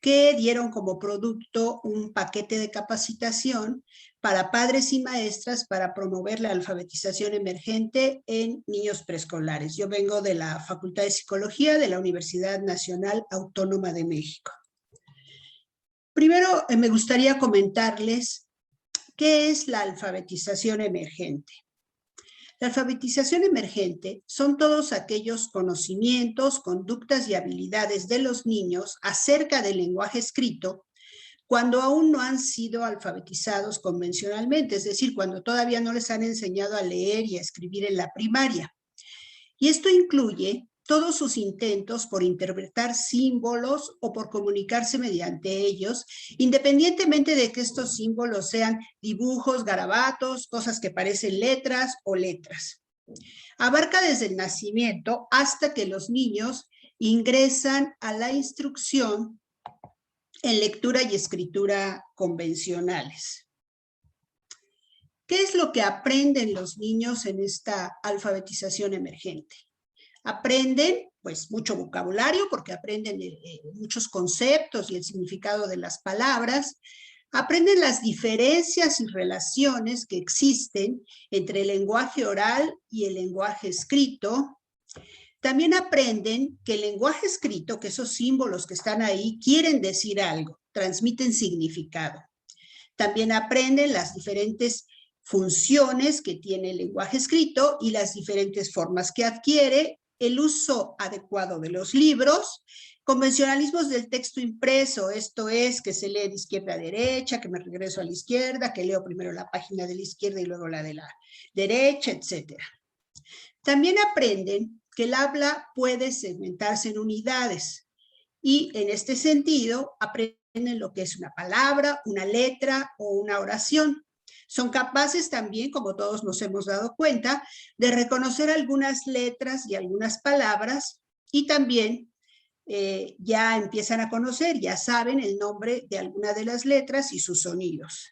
que dieron como producto un paquete de capacitación para padres y maestras para promover la alfabetización emergente en niños preescolares. Yo vengo de la Facultad de Psicología de la Universidad Nacional Autónoma de México. Primero, me gustaría comentarles qué es la alfabetización emergente. La alfabetización emergente son todos aquellos conocimientos, conductas y habilidades de los niños acerca del lenguaje escrito cuando aún no han sido alfabetizados convencionalmente, es decir, cuando todavía no les han enseñado a leer y a escribir en la primaria. Y esto incluye todos sus intentos por interpretar símbolos o por comunicarse mediante ellos, independientemente de que estos símbolos sean dibujos, garabatos, cosas que parecen letras o letras. Abarca desde el nacimiento hasta que los niños ingresan a la instrucción en lectura y escritura convencionales. ¿Qué es lo que aprenden los niños en esta alfabetización emergente? Aprenden, pues, mucho vocabulario, porque aprenden muchos conceptos y el significado de las palabras. Aprenden las diferencias y relaciones que existen entre el lenguaje oral y el lenguaje escrito. También aprenden que el lenguaje escrito, que esos símbolos que están ahí, quieren decir algo, transmiten significado. También aprenden las diferentes funciones que tiene el lenguaje escrito y las diferentes formas que adquiere, el uso adecuado de los libros, convencionalismos del texto impreso, esto es, que se lee de izquierda a derecha, que me regreso a la izquierda, que leo primero la página de la izquierda y luego la de la derecha, etc. También aprenden que el habla puede segmentarse en unidades y en este sentido aprenden lo que es una palabra, una letra o una oración. Son capaces también, como todos nos hemos dado cuenta, de reconocer algunas letras y algunas palabras y también ya empiezan a conocer, ya saben el nombre de alguna de las letras y sus sonidos.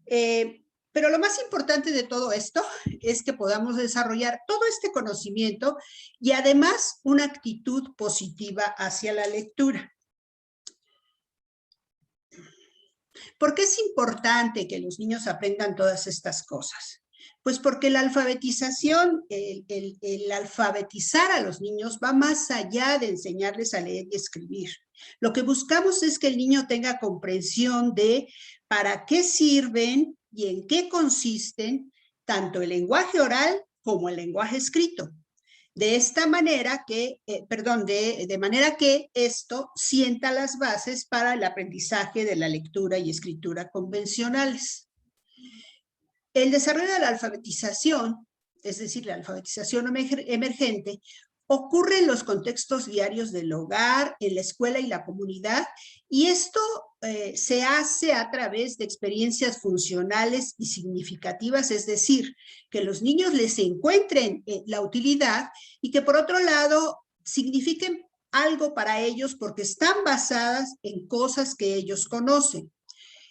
Pero lo más importante de todo esto es que podamos desarrollar todo este conocimiento y además una actitud positiva hacia la lectura. ¿Por qué es importante que los niños aprendan todas estas cosas? Pues porque la alfabetización, el alfabetizar a los niños va más allá de enseñarles a leer y escribir. Lo que buscamos es que el niño tenga comprensión de para qué sirven y en qué consisten tanto el lenguaje oral como el lenguaje escrito. De esta manera que, de manera que esto sienta las bases para el aprendizaje de la lectura y escritura convencionales. El desarrollo de la alfabetización, es decir, la alfabetización emergente, ocurre en los contextos diarios del hogar, en la escuela y la comunidad, y esto se hace a través de experiencias funcionales y significativas, es decir, que los niños les encuentren la utilidad y que por otro lado signifiquen algo para ellos porque están basadas en cosas que ellos conocen.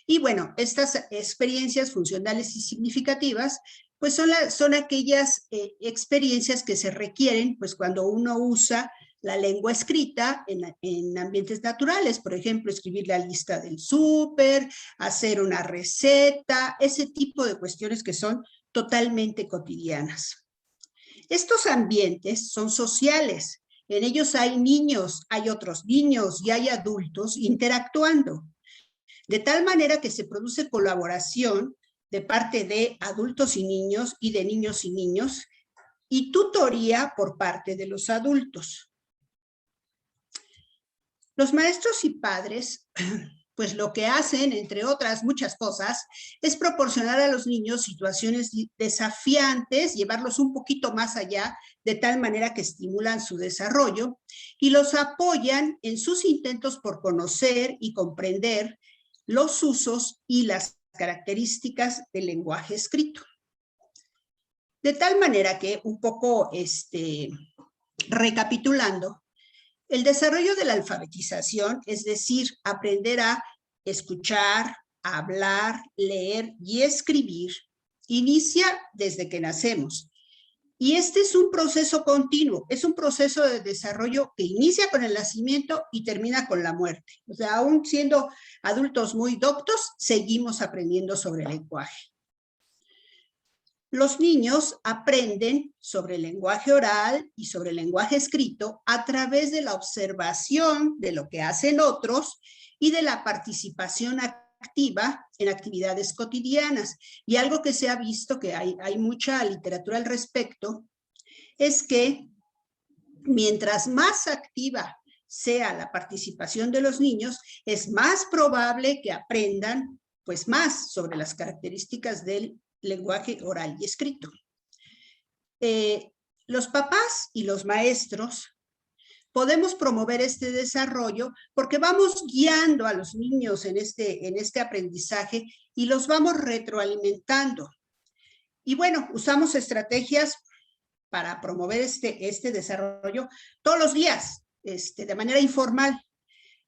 Y bueno, estas experiencias funcionales y significativas pues son aquellas experiencias que se requieren pues cuando uno usa la lengua escrita en ambientes naturales, por ejemplo, escribir la lista del súper, hacer una receta, ese tipo de cuestiones que son totalmente cotidianas. Estos ambientes son sociales, en ellos hay niños, hay otros niños y hay adultos interactuando, de tal manera que se produce colaboración de parte de adultos y de niños y niños, y tutoría por parte de los adultos. Los maestros y padres, pues lo que hacen, entre otras muchas cosas, es proporcionar a los niños situaciones desafiantes, llevarlos un poquito más allá, de tal manera que estimulan su desarrollo y los apoyan en sus intentos por conocer y comprender los usos y las características del lenguaje escrito. De tal manera que, un poco recapitulando, el desarrollo de la alfabetización, es decir, aprender a escuchar, hablar, leer y escribir, inicia desde que nacemos Y este es un proceso continuo, es un proceso de desarrollo que inicia con el nacimiento y termina con la muerte. O sea, aún siendo adultos muy doctos, seguimos aprendiendo sobre el lenguaje. Los niños aprenden sobre el lenguaje oral y sobre el lenguaje escrito a través de la observación de lo que hacen otros y de la participación activa en actividades cotidianas. Y algo que se ha visto, que hay mucha literatura al respecto, es que mientras más activa sea la participación de los niños, es más probable que aprendan pues más sobre las características del lenguaje oral y escrito. Los papás y los maestros podemos promover este desarrollo porque vamos guiando a los niños en este aprendizaje y los vamos retroalimentando. Y bueno, usamos estrategias para promover este desarrollo todos los días, de manera informal.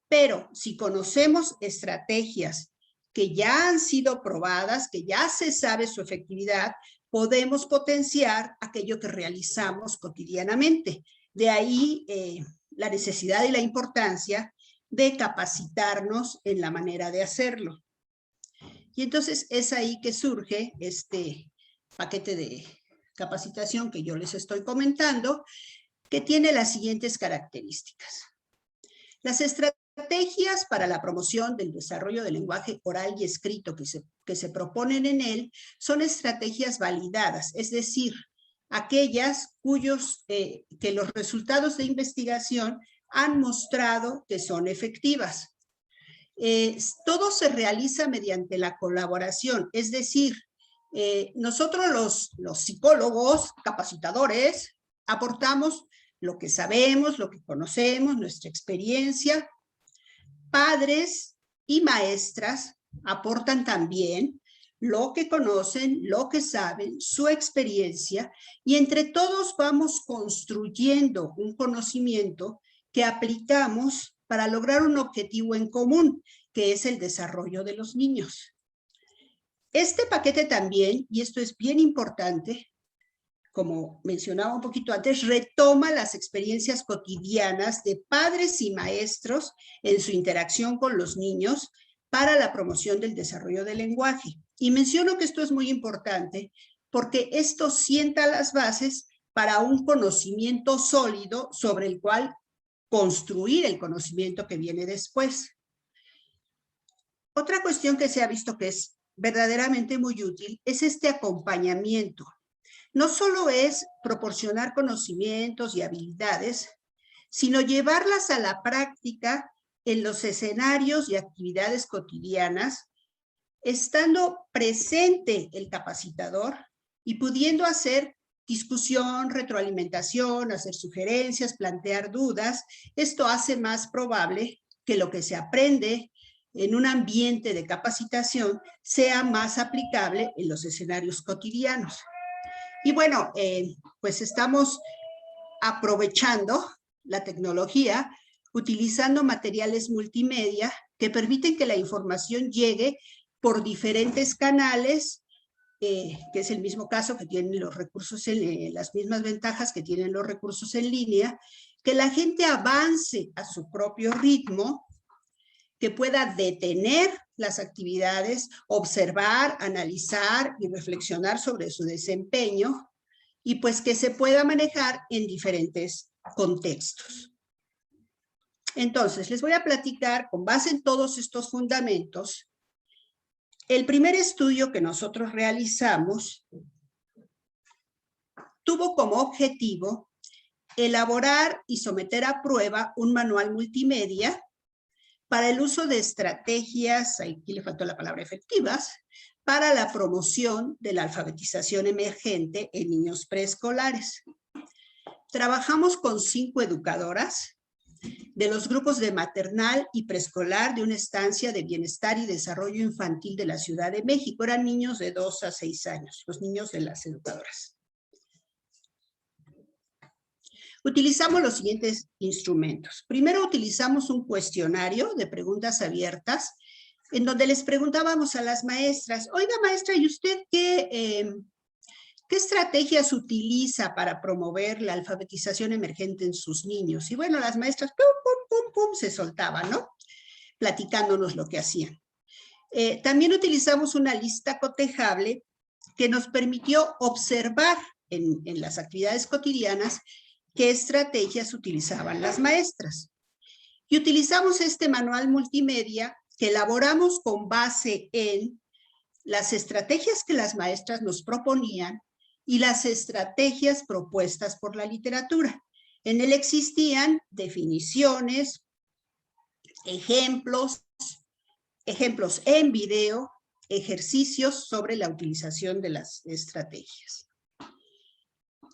Pero si conocemos estrategias que ya han sido probadas, que ya se sabe su efectividad, podemos potenciar aquello que realizamos cotidianamente. De ahí la necesidad y la importancia de capacitarnos en la manera de hacerlo. Y entonces es ahí que surge este paquete de capacitación que yo les estoy comentando, que tiene las siguientes características. Las estrategias para la promoción del desarrollo del lenguaje oral y escrito que se proponen en él son estrategias validadas, es decir, aquellas que los resultados de investigación han mostrado que son efectivas. Todo se realiza mediante la colaboración, es decir, nosotros los psicólogos, capacitadores, aportamos lo que sabemos, lo que conocemos, nuestra experiencia. Padres y maestras aportan también lo que conocen, lo que saben, su experiencia, y entre todos vamos construyendo un conocimiento que aplicamos para lograr un objetivo en común, que es el desarrollo de los niños. Este paquete también, y esto es bien importante, como mencionaba un poquito antes, retoma las experiencias cotidianas de padres y maestros en su interacción con los niños para la promoción del desarrollo del lenguaje. Y menciono que esto es muy importante porque esto sienta las bases para un conocimiento sólido sobre el cual construir el conocimiento que viene después. Otra cuestión que se ha visto que es verdaderamente muy útil es este acompañamiento. No solo es proporcionar conocimientos y habilidades, sino llevarlas a la práctica en los escenarios y actividades cotidianas, estando presente el capacitador y pudiendo hacer discusión, retroalimentación, hacer sugerencias, plantear dudas. Esto hace más probable que lo que se aprende en un ambiente de capacitación sea más aplicable en los escenarios cotidianos. Y bueno, pues estamos aprovechando la tecnología, utilizando materiales multimedia que permiten que la información llegue por diferentes canales, que es el mismo caso que tienen los recursos, las mismas ventajas que tienen los recursos en línea, que la gente avance a su propio ritmo, que pueda detener las actividades, observar, analizar y reflexionar sobre su desempeño, y pues que se pueda manejar en diferentes contextos. Entonces, les voy a platicar, con base en todos estos fundamentos, el primer estudio que nosotros realizamos tuvo como objetivo elaborar y someter a prueba un manual multimedia para el uso de estrategias, aquí le faltó la palabra efectivas, para la promoción de la alfabetización emergente en niños preescolares. Trabajamos con 5 educadoras de los grupos de maternal y preescolar de una estancia de bienestar y desarrollo infantil de la Ciudad de México. Eran niños de 2 a 6 años, los niños de las educadoras. Utilizamos los siguientes instrumentos. Primero utilizamos un cuestionario de preguntas abiertas en donde les preguntábamos a las maestras, oiga maestra, ¿y usted qué ¿qué estrategias utiliza para promover la alfabetización emergente en sus niños? Y bueno, las maestras, pum, pum, pum, pum, se soltaban, ¿no? Platicándonos lo que hacían. También utilizamos una lista cotejable que nos permitió observar en las actividades cotidianas qué estrategias utilizaban las maestras. Y utilizamos este manual multimedia que elaboramos con base en las estrategias que las maestras nos proponían y las estrategias propuestas por la literatura. En él existían definiciones, ejemplos en video, ejercicios sobre la utilización de las estrategias.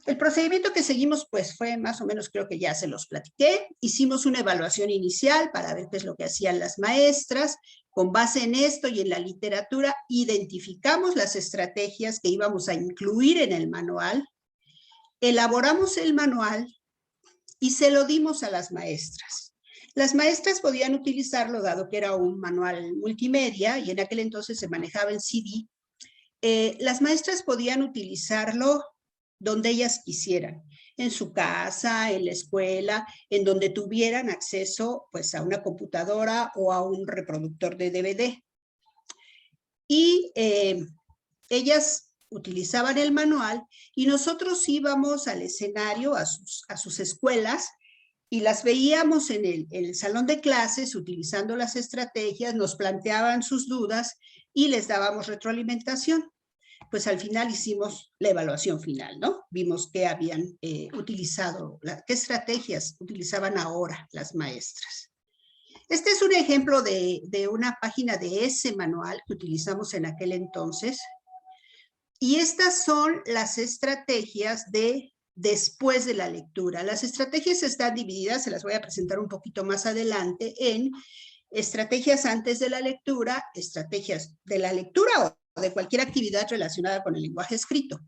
El procedimiento que seguimos pues fue más o menos, creo que ya se los platiqué. Hicimos una evaluación inicial para ver qué es lo que hacían las maestras. Con base en esto y en la literatura, identificamos las estrategias que íbamos a incluir en el manual, elaboramos el manual y se lo dimos a las maestras. Las maestras podían utilizarlo, dado que era un manual multimedia y en aquel entonces se manejaba en CD. Las maestras podían utilizarlo donde ellas quisieran, en su casa, en la escuela, en donde tuvieran acceso pues a una computadora o a un reproductor de DVD. Y ellas utilizaban el manual y nosotros íbamos al escenario, a sus escuelas, y las veíamos en el salón de clases utilizando las estrategias, nos planteaban sus dudas y les dábamos retroalimentación. Pues al final hicimos la evaluación final, ¿no? Vimos qué habían utilizado, qué estrategias utilizaban ahora las maestras. Este es un ejemplo de una página de ese manual que utilizamos en aquel entonces. Y estas son las estrategias de después de la lectura. Las estrategias están divididas, se las voy a presentar un poquito más adelante, en estrategias antes de la lectura, estrategias de la lectura o de cualquier actividad relacionada con el lenguaje escrito,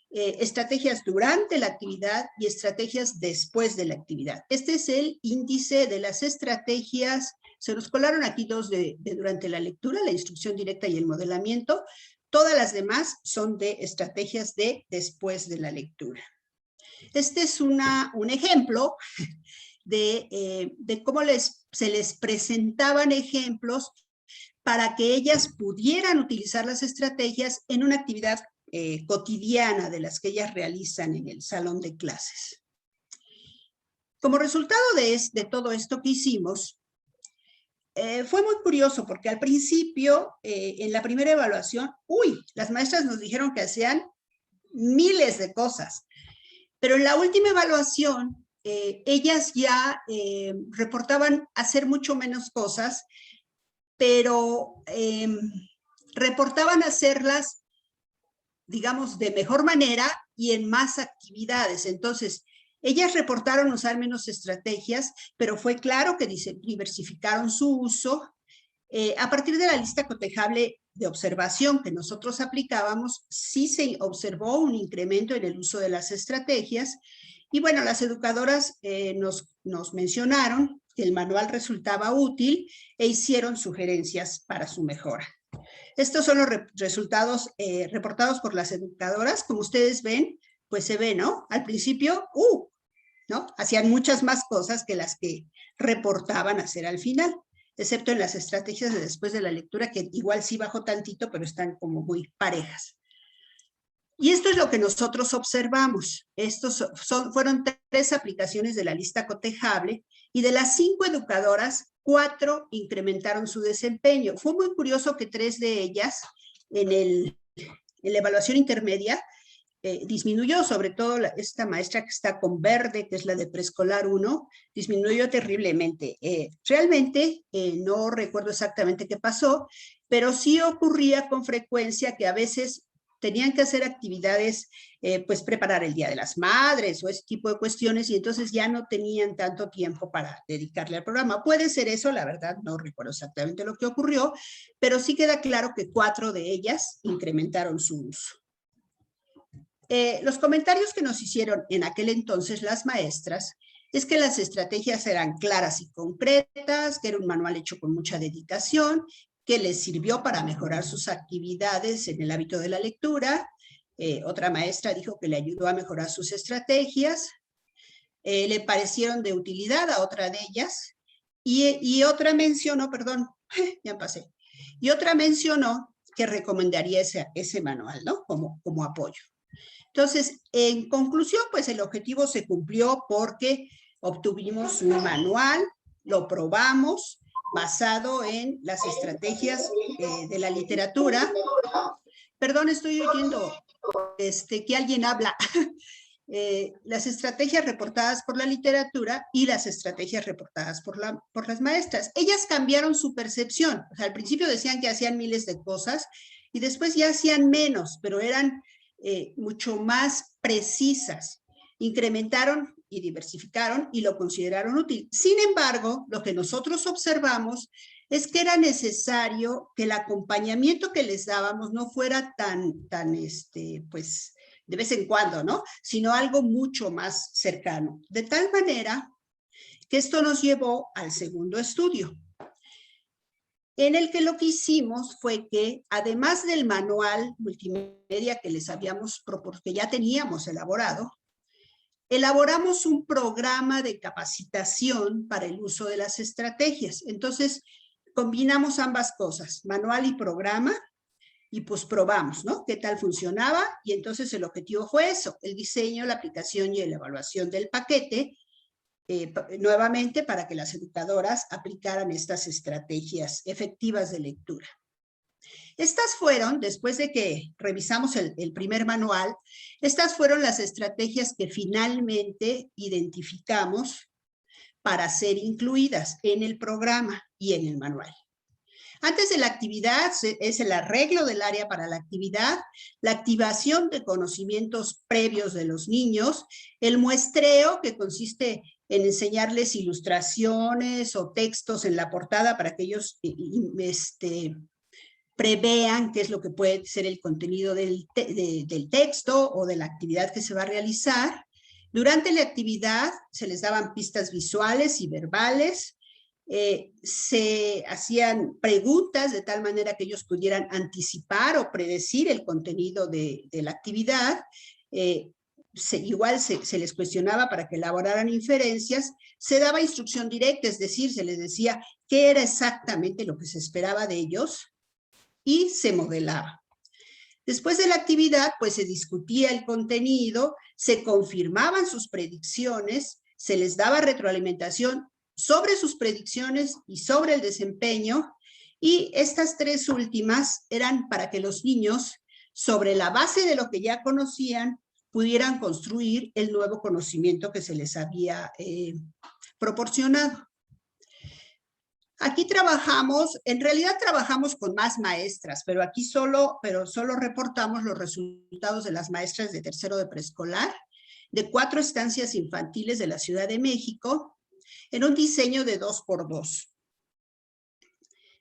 estrategias durante la actividad y estrategias después de la actividad. Este es el índice de las estrategias. Se nos colaron aquí dos de durante la lectura, la instrucción directa y el modelamiento. Todas las demás son de estrategias de después de la lectura. Este es un ejemplo de cómo se les presentaban ejemplos para que ellas pudieran utilizar las estrategias en una actividad cotidiana de las que ellas realizan en el salón de clases. Como resultado de todo esto que hicimos, fue muy curioso porque al principio, en la primera evaluación, las maestras nos dijeron que hacían miles de cosas, pero en la última evaluación, ellas ya reportaban hacer mucho menos cosas, pero reportaban hacerlas, digamos, de mejor manera y en más actividades. Entonces, ellas reportaron usar menos estrategias, pero fue claro que diversificaron su uso. A partir de la lista cotejable de observación que nosotros aplicábamos, sí se observó un incremento en el uso de las estrategias. Y bueno, las educadoras nos mencionaron que el manual resultaba útil e hicieron sugerencias para su mejora. Estos son los resultados reportados por las educadoras. Como ustedes ven, pues se ve, ¿no? Al principio, ¿no? Hacían muchas más cosas que las que reportaban hacer al final, excepto en las estrategias de después de la lectura, que igual sí bajó tantito, pero están como muy parejas. Y esto es lo que nosotros observamos. Estos fueron 3 aplicaciones de la lista cotejable y de las 5 educadoras, 4 incrementaron su desempeño. Fue muy curioso que 3 de ellas en la evaluación intermedia disminuyó, sobre todo esta maestra que está con verde, que es la de preescolar 1, disminuyó terriblemente. Realmente no recuerdo exactamente qué pasó, pero sí ocurría con frecuencia que a veces tenían que hacer actividades, pues preparar el Día de las Madres o ese tipo de cuestiones, y entonces ya no tenían tanto tiempo para dedicarle al programa. Puede ser eso, la verdad, no recuerdo exactamente lo que ocurrió, pero sí queda claro que 4 de ellas incrementaron su uso. Los comentarios que nos hicieron en aquel entonces las maestras es que las estrategias eran claras y concretas, que era un manual hecho con mucha dedicación, que les sirvió para mejorar sus actividades en el hábito de la lectura, Otra maestra dijo que le ayudó a mejorar sus estrategias. Le parecieron de utilidad a otra de ellas. Y otra mencionó, perdón, ya pasé. Y otra mencionó que recomendaría ese manual, ¿no? Como apoyo. Entonces, en conclusión, pues el objetivo se cumplió porque obtuvimos un manual, lo probamos, basado en las estrategias de la literatura. Perdón, estoy oyendo que alguien habla. Las estrategias reportadas por la literatura y las estrategias reportadas por las maestras. Ellas cambiaron su percepción. O sea, al principio decían que hacían miles de cosas y después ya hacían menos, pero eran mucho más precisas. Incrementaron y diversificaron y lo consideraron útil. Sin embargo, lo que nosotros observamos es que era necesario que el acompañamiento que les dábamos no fuera tan pues, de vez en cuando, ¿no? Sino algo mucho más cercano. De tal manera que esto nos llevó al segundo estudio, en el que lo que hicimos fue que, además del manual multimedia que les habíamos propuesto, que ya teníamos elaborado, elaboramos un programa de capacitación para el uso de las estrategias. Entonces, combinamos ambas cosas, manual y programa, y pues probamos, ¿no? ¿Qué tal funcionaba? Y entonces el objetivo fue eso, el diseño, la aplicación y la evaluación del paquete, nuevamente para que las educadoras aplicaran estas estrategias efectivas de lectura. Estas fueron, después de que revisamos el primer manual, estas fueron las estrategias que finalmente identificamos para ser incluidas en el programa y en el manual. Antes de la actividad es el arreglo del área para la actividad, la activación de conocimientos previos de los niños, el muestreo, que consiste en enseñarles ilustraciones o textos en la portada para que ellos prevean qué es lo que puede ser el contenido del texto o de la actividad que se va a realizar. Durante la actividad se les daban pistas visuales y verbales, se hacían preguntas de tal manera que ellos pudieran anticipar o predecir el contenido de la actividad. Igual se les cuestionaba para que elaboraran inferencias, se daba instrucción directa, es decir, se les decía qué era exactamente lo que se esperaba de ellos y se modelaba. Después de la actividad, pues se discutía el contenido, se confirmaban sus predicciones, se les daba retroalimentación sobre sus predicciones y sobre el desempeño, y estas tres últimas eran para que los niños, sobre la base de lo que ya conocían, pudieran construir el nuevo conocimiento que se les había proporcionado. Aquí trabajamos, en realidad trabajamos con más maestras, pero aquí solo reportamos los resultados de las maestras de tercero de preescolar, de 4 estancias infantiles de la Ciudad de México, en un diseño de 2x2.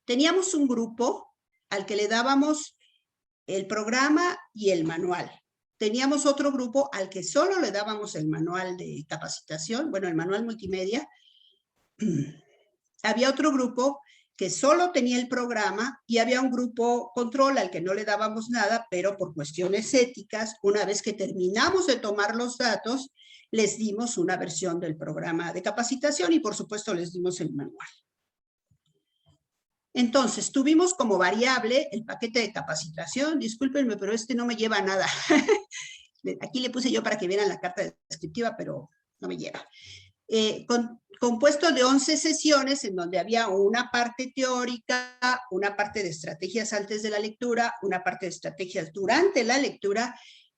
Teníamos un grupo al que le dábamos el programa y el manual. Teníamos otro grupo al que solo le dábamos el manual de capacitación, bueno, el manual multimedia. Había otro grupo que solo tenía el programa y había un grupo control al que no le dábamos nada, pero por cuestiones éticas, una vez que terminamos de tomar los datos, les dimos una versión del programa de capacitación y por supuesto les dimos el manual. Entonces, tuvimos como variable el paquete de capacitación. Discúlpenme, pero no me lleva a nada. Aquí le puse yo para que vieran la carta descriptiva, pero no me lleva. Compuesto de 11 sesiones en donde había una parte teórica, una parte de estrategias antes de la lectura, una parte de estrategias durante la lectura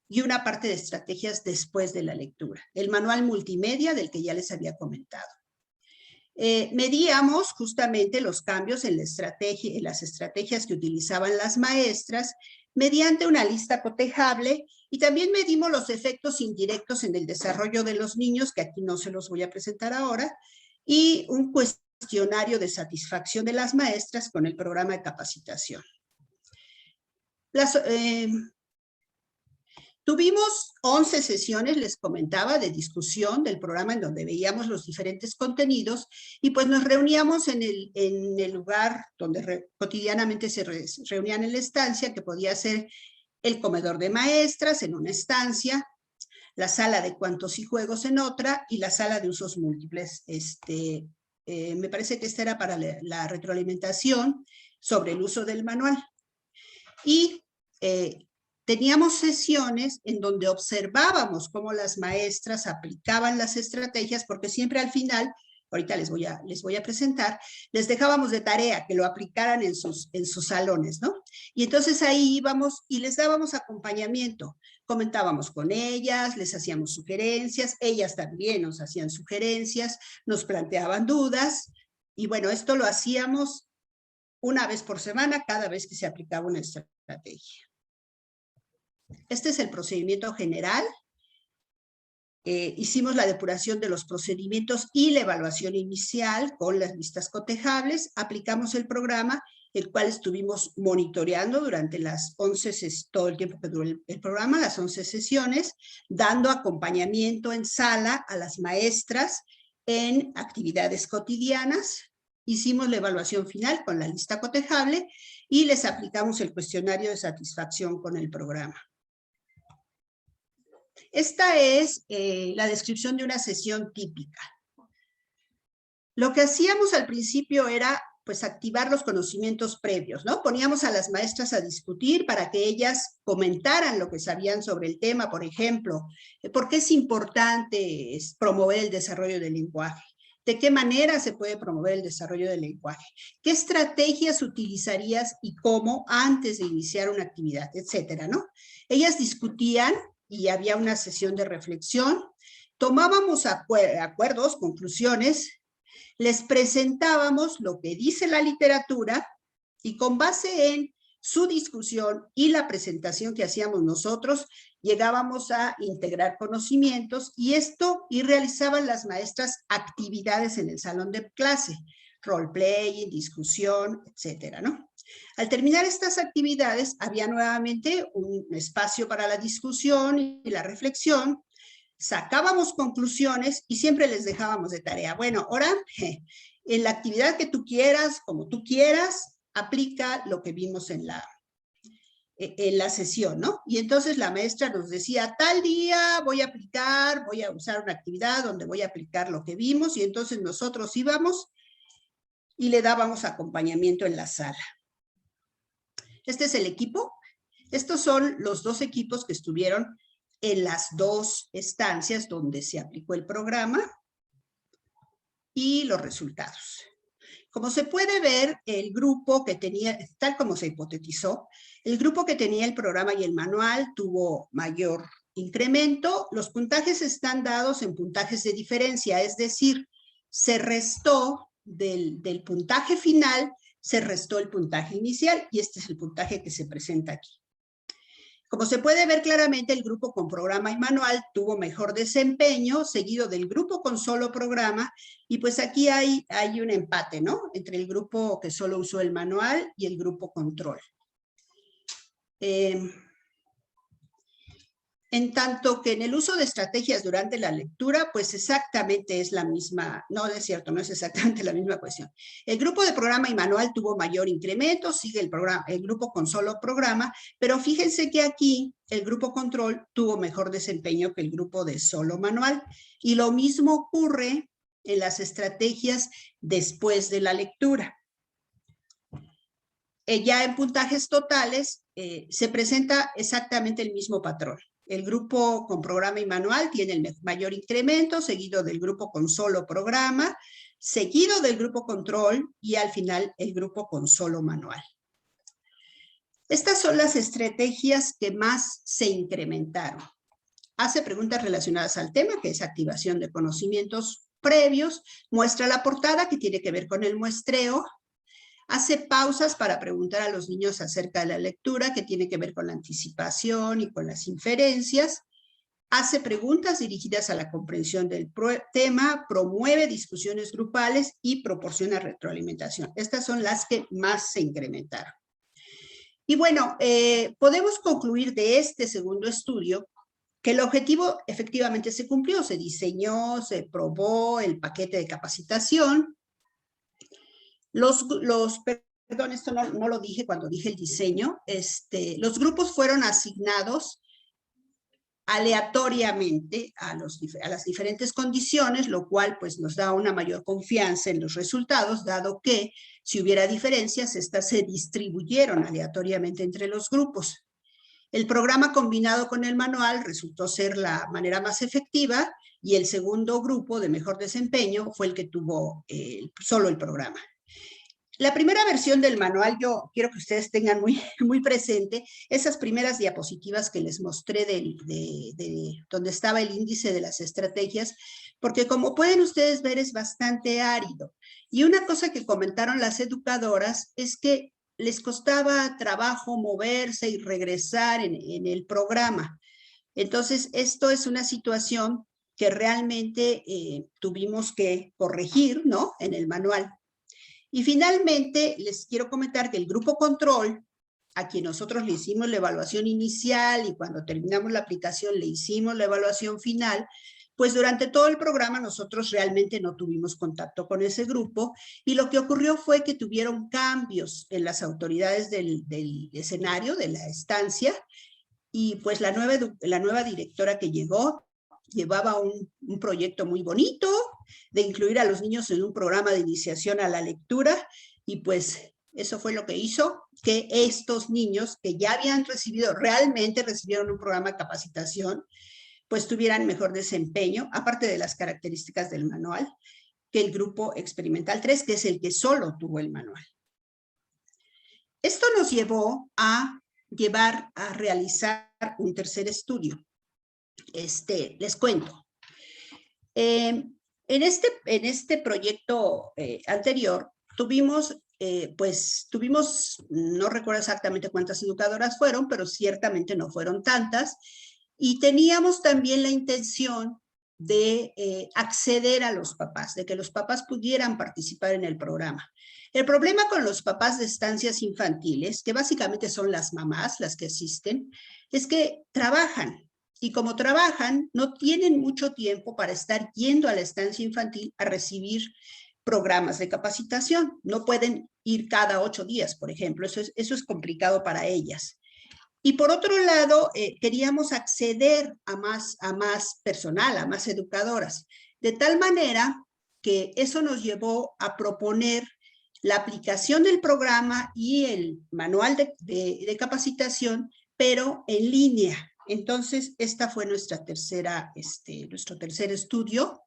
y una parte de estrategias después de la lectura. El manual multimedia del que ya les había comentado. Medíamos justamente los cambios en las estrategias que utilizaban las maestras mediante una lista cotejable y también medimos los efectos indirectos en el desarrollo de los niños, que aquí no se los voy a presentar ahora, y un cuestionario de satisfacción de las maestras con el programa de capacitación. Tuvimos 11 sesiones, les comentaba, de discusión del programa en donde veíamos los diferentes contenidos y pues nos reuníamos en el lugar donde cotidianamente se reunían en la estancia, que podía ser el comedor de maestras en una estancia, la sala de cuentos y juegos en otra, y la sala de usos múltiples. Me parece que esta era para la retroalimentación sobre el uso del manual. Y teníamos sesiones en donde observábamos cómo las maestras aplicaban las estrategias, porque siempre al final, ahorita les voy a presentar, les dejábamos de tarea que lo aplicaran en sus salones, ¿no? Y entonces ahí íbamos y les dábamos acompañamiento, comentábamos con ellas, les hacíamos sugerencias, ellas también nos hacían sugerencias, nos planteaban dudas, y bueno, esto lo hacíamos una vez por semana, cada vez que se aplicaba una estrategia. Este es el procedimiento general. Hicimos la depuración de los procedimientos y la evaluación inicial con las listas cotejables, aplicamos el programa, el cual estuvimos monitoreando durante las 11, todo el tiempo que duró el programa, las 11 sesiones, dando acompañamiento en sala a las maestras en actividades cotidianas. Hicimos la evaluación final con la lista cotejable y les aplicamos el cuestionario de satisfacción con el programa. Esta es la descripción de una sesión típica. Lo que hacíamos al principio era pues activar los conocimientos previos, ¿no? Poníamos a las maestras a discutir para que ellas comentaran lo que sabían sobre el tema, por ejemplo, ¿por qué es importante promover el desarrollo del lenguaje? ¿De qué manera se puede promover el desarrollo del lenguaje? ¿Qué estrategias utilizarías y cómo antes de iniciar una actividad, etcétera, ¿no? Ellas discutían y había una sesión de reflexión, tomábamos acuerdos, conclusiones, les presentábamos lo que dice la literatura y con base en su discusión y la presentación que hacíamos nosotros, llegábamos a integrar conocimientos y realizaban las maestras actividades en el salón de clase, role-playing, discusión, etcétera, ¿no? Al terminar estas actividades, había nuevamente un espacio para la discusión y la reflexión, sacábamos conclusiones y siempre les dejábamos de tarea. Bueno, ahora, en la actividad que tú quieras, como tú quieras, aplica lo que vimos en la sesión, ¿no? Y entonces la maestra nos decía, tal día voy a usar una actividad donde voy a aplicar lo que vimos, y entonces nosotros íbamos y le dábamos acompañamiento en la sala. Este es el equipo. Estos son los dos equipos que estuvieron en las dos estancias donde se aplicó el programa y los resultados. Como se puede ver, el grupo que tenía, tal como se hipotetizó, el grupo que tenía el programa y el manual tuvo mayor incremento. Los puntajes están dados en puntajes de diferencia, es decir, se restó del puntaje final, se restó el puntaje inicial, y este es el puntaje que se presenta aquí. Como se puede ver claramente, el grupo con programa y manual tuvo mejor desempeño, seguido del grupo con solo programa, y pues aquí hay un empate, ¿no? Entre el grupo que solo usó el manual y el grupo control. En tanto que en el uso de estrategias durante la lectura, pues exactamente es la misma, no es cierto, no es exactamente la misma cuestión. El grupo de programa y manual tuvo mayor incremento, sigue el grupo con solo programa, pero fíjense que aquí el grupo control tuvo mejor desempeño que el grupo de solo manual, y lo mismo ocurre en las estrategias después de la lectura. Ya en puntajes totales se presenta exactamente el mismo patrón. El grupo con programa y manual tiene el mayor incremento, seguido del grupo con solo programa, seguido del grupo control y al final el grupo con solo manual. Estas son las estrategias que más se incrementaron. Hace preguntas relacionadas al tema, que es activación de conocimientos previos, muestra la portada, que tiene que ver con el muestreo, hace pausas para preguntar a los niños acerca de la lectura, que tiene que ver con la anticipación y con las inferencias, hace preguntas dirigidas a la comprensión del tema, promueve discusiones grupales y proporciona retroalimentación. Estas son las que más se incrementaron. Y bueno, podemos concluir de este segundo estudio que el objetivo efectivamente se cumplió, se diseñó, se probó el paquete de capacitación. Los perdón, esto no lo dije cuando dije el diseño, los grupos fueron asignados aleatoriamente a las diferentes condiciones, lo cual pues nos da una mayor confianza en los resultados, dado que si hubiera diferencias, estas se distribuyeron aleatoriamente entre los grupos. El programa combinado con el manual resultó ser la manera más efectiva y el segundo grupo de mejor desempeño fue el que tuvo solo el programa. La primera versión del manual, yo quiero que ustedes tengan muy presente esas primeras diapositivas que les mostré de donde estaba el índice de las estrategias, porque como pueden ustedes ver es bastante árido. Y una cosa que comentaron las educadoras es que les costaba trabajo moverse y regresar en el programa. Entonces, esto es una situación que realmente tuvimos que corregir, ¿no?, en el manual. Y finalmente, les quiero comentar que el grupo control, a quien nosotros le hicimos la evaluación inicial y cuando terminamos la aplicación le hicimos la evaluación final, pues durante todo el programa nosotros realmente no tuvimos contacto con ese grupo y lo que ocurrió fue que tuvieron cambios en las autoridades del escenario, de la estancia, y pues la nueva directora que llegó llevaba un proyecto muy bonito de incluir a los niños en un programa de iniciación a la lectura y pues eso fue lo que hizo que estos niños que ya habían realmente recibieron un programa de capacitación, pues tuvieran mejor desempeño, aparte de las características del manual, que el grupo experimental 3, que es el que solo tuvo el manual. Esto nos llevó a realizar un tercer estudio. Les cuento. En este proyecto anterior tuvimos, no recuerdo exactamente cuántas educadoras fueron, pero ciertamente no fueron tantas, y teníamos también la intención de acceder a los papás, de que los papás pudieran participar en el programa. El problema con los papás de estancias infantiles, que básicamente son las mamás las que asisten, es que trabajan. Y como trabajan, no tienen mucho tiempo para estar yendo a la estancia infantil a recibir programas de capacitación. No pueden ir cada 8 días, por ejemplo. Eso es complicado para ellas. Y por otro lado, queríamos acceder a más personal, a más educadoras. De tal manera que eso nos llevó a proponer la aplicación del programa y el manual de capacitación, pero en línea. Entonces, esta fue nuestro tercer estudio,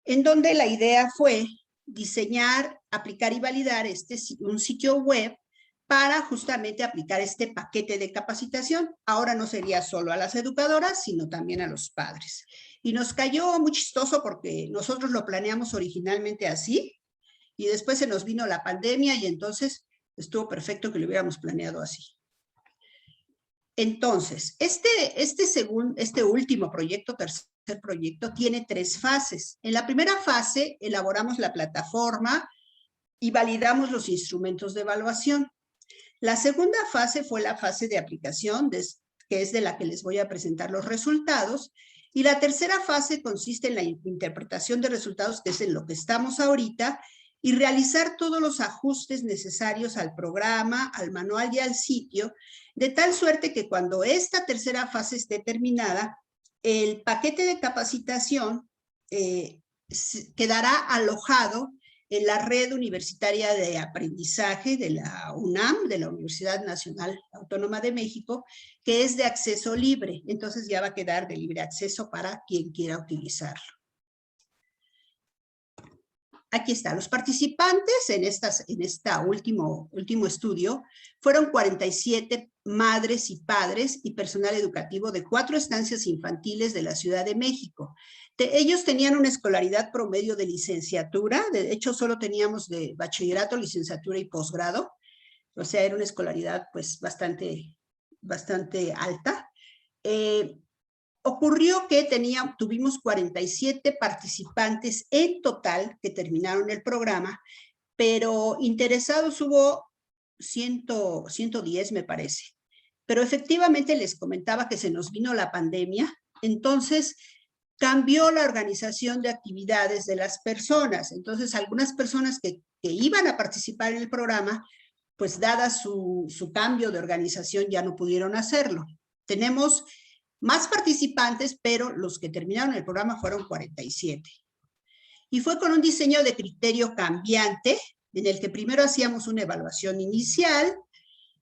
en donde la idea fue diseñar, aplicar y validar un sitio web para justamente aplicar este paquete de capacitación. Ahora no sería solo a las educadoras, sino también a los padres. Y nos cayó muy chistoso porque nosotros lo planeamos originalmente así, y después se nos vino la pandemia y entonces estuvo perfecto que lo hubiéramos planeado así. Entonces, este último proyecto, tercer proyecto, tiene 3 fases. En la primera fase elaboramos la plataforma y validamos los instrumentos de evaluación. La segunda fase fue la fase de aplicación, que es de la que les voy a presentar los resultados. Y la tercera fase consiste en la interpretación de resultados, que es en lo que estamos ahorita, y realizar todos los ajustes necesarios al programa, al manual y al sitio, de tal suerte que cuando esta tercera fase esté terminada, el paquete de capacitación quedará alojado en la red universitaria de aprendizaje de la UNAM, de la Universidad Nacional Autónoma de México, que es de acceso libre. Entonces ya va a quedar de libre acceso para quien quiera utilizarlo. Aquí está, los participantes en este último estudio fueron 47 madres y padres y personal educativo de 4 estancias infantiles de la Ciudad de México. Ellos tenían una escolaridad promedio de licenciatura, de hecho solo teníamos de bachillerato, licenciatura y posgrado, o sea, era una escolaridad pues bastante alta. Ocurrió que tuvimos 47 participantes en total que terminaron el programa, pero interesados hubo 110, me parece. Pero efectivamente les comentaba que se nos vino la pandemia, entonces cambió la organización de actividades de las personas. Entonces, algunas personas que que iban a participar en el programa, pues dada su cambio de organización ya no pudieron hacerlo. Tenemos más participantes, pero los que terminaron el programa fueron 47. Y fue con un diseño de criterio cambiante, en el que primero hacíamos una evaluación inicial,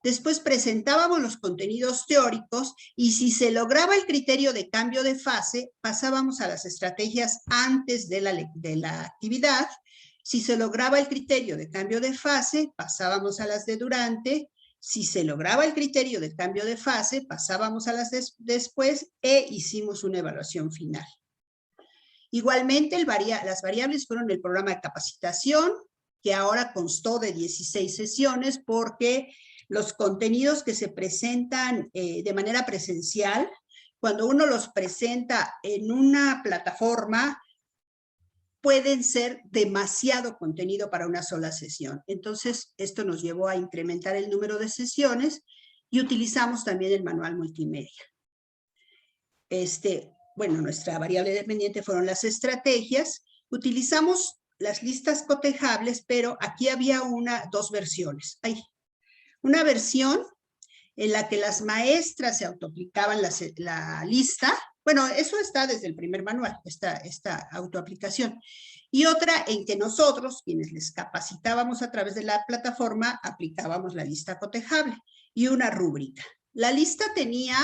después presentábamos los contenidos teóricos y si se lograba el criterio de cambio de fase, pasábamos a las estrategias antes de la actividad. Si se lograba el criterio de cambio de fase, pasábamos a las de durante. Si se lograba el criterio de cambio de fase, pasábamos a las después e hicimos una evaluación final. Igualmente, las variables fueron el programa de capacitación, que ahora constó de 16 sesiones porque los contenidos que se presentan de manera presencial, cuando uno los presenta en una plataforma, pueden ser demasiado contenido para una sola sesión. Entonces, esto nos llevó a incrementar el número de sesiones y utilizamos también el manual multimedia. Bueno, nuestra variable dependiente fueron las estrategias. Utilizamos las listas cotejables, pero aquí había dos versiones. Una versión en la que las maestras se autoaplicaban la lista. Bueno, eso está desde el primer manual, esta autoaplicación. Y otra en que nosotros, quienes les capacitábamos a través de la plataforma, aplicábamos la lista cotejable y una rúbrica. La lista tenía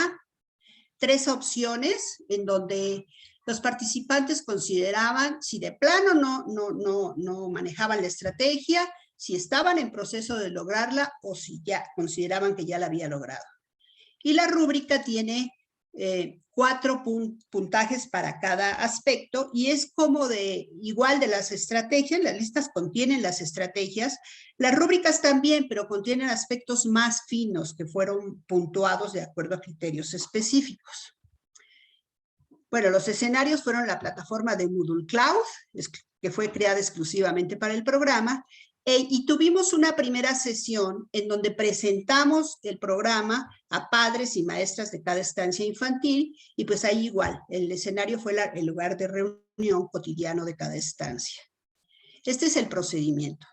3 opciones en donde los participantes consideraban si de plano no manejaban la estrategia, si estaban en proceso de lograrla o si ya consideraban que ya la había logrado. Y la rúbrica tiene 4 puntajes para cada aspecto y es como igual de las estrategias. Las listas contienen las estrategias, las rúbricas también, pero contienen aspectos más finos que fueron puntuados de acuerdo a criterios específicos. Bueno, los escenarios fueron la plataforma de Moodle Cloud, que fue creada exclusivamente para el programa, y tuvimos una primera sesión en donde presentamos el programa a padres y maestras de cada estancia infantil, y pues ahí igual, el escenario fue el lugar de reunión cotidiano de cada estancia. Este es el procedimiento.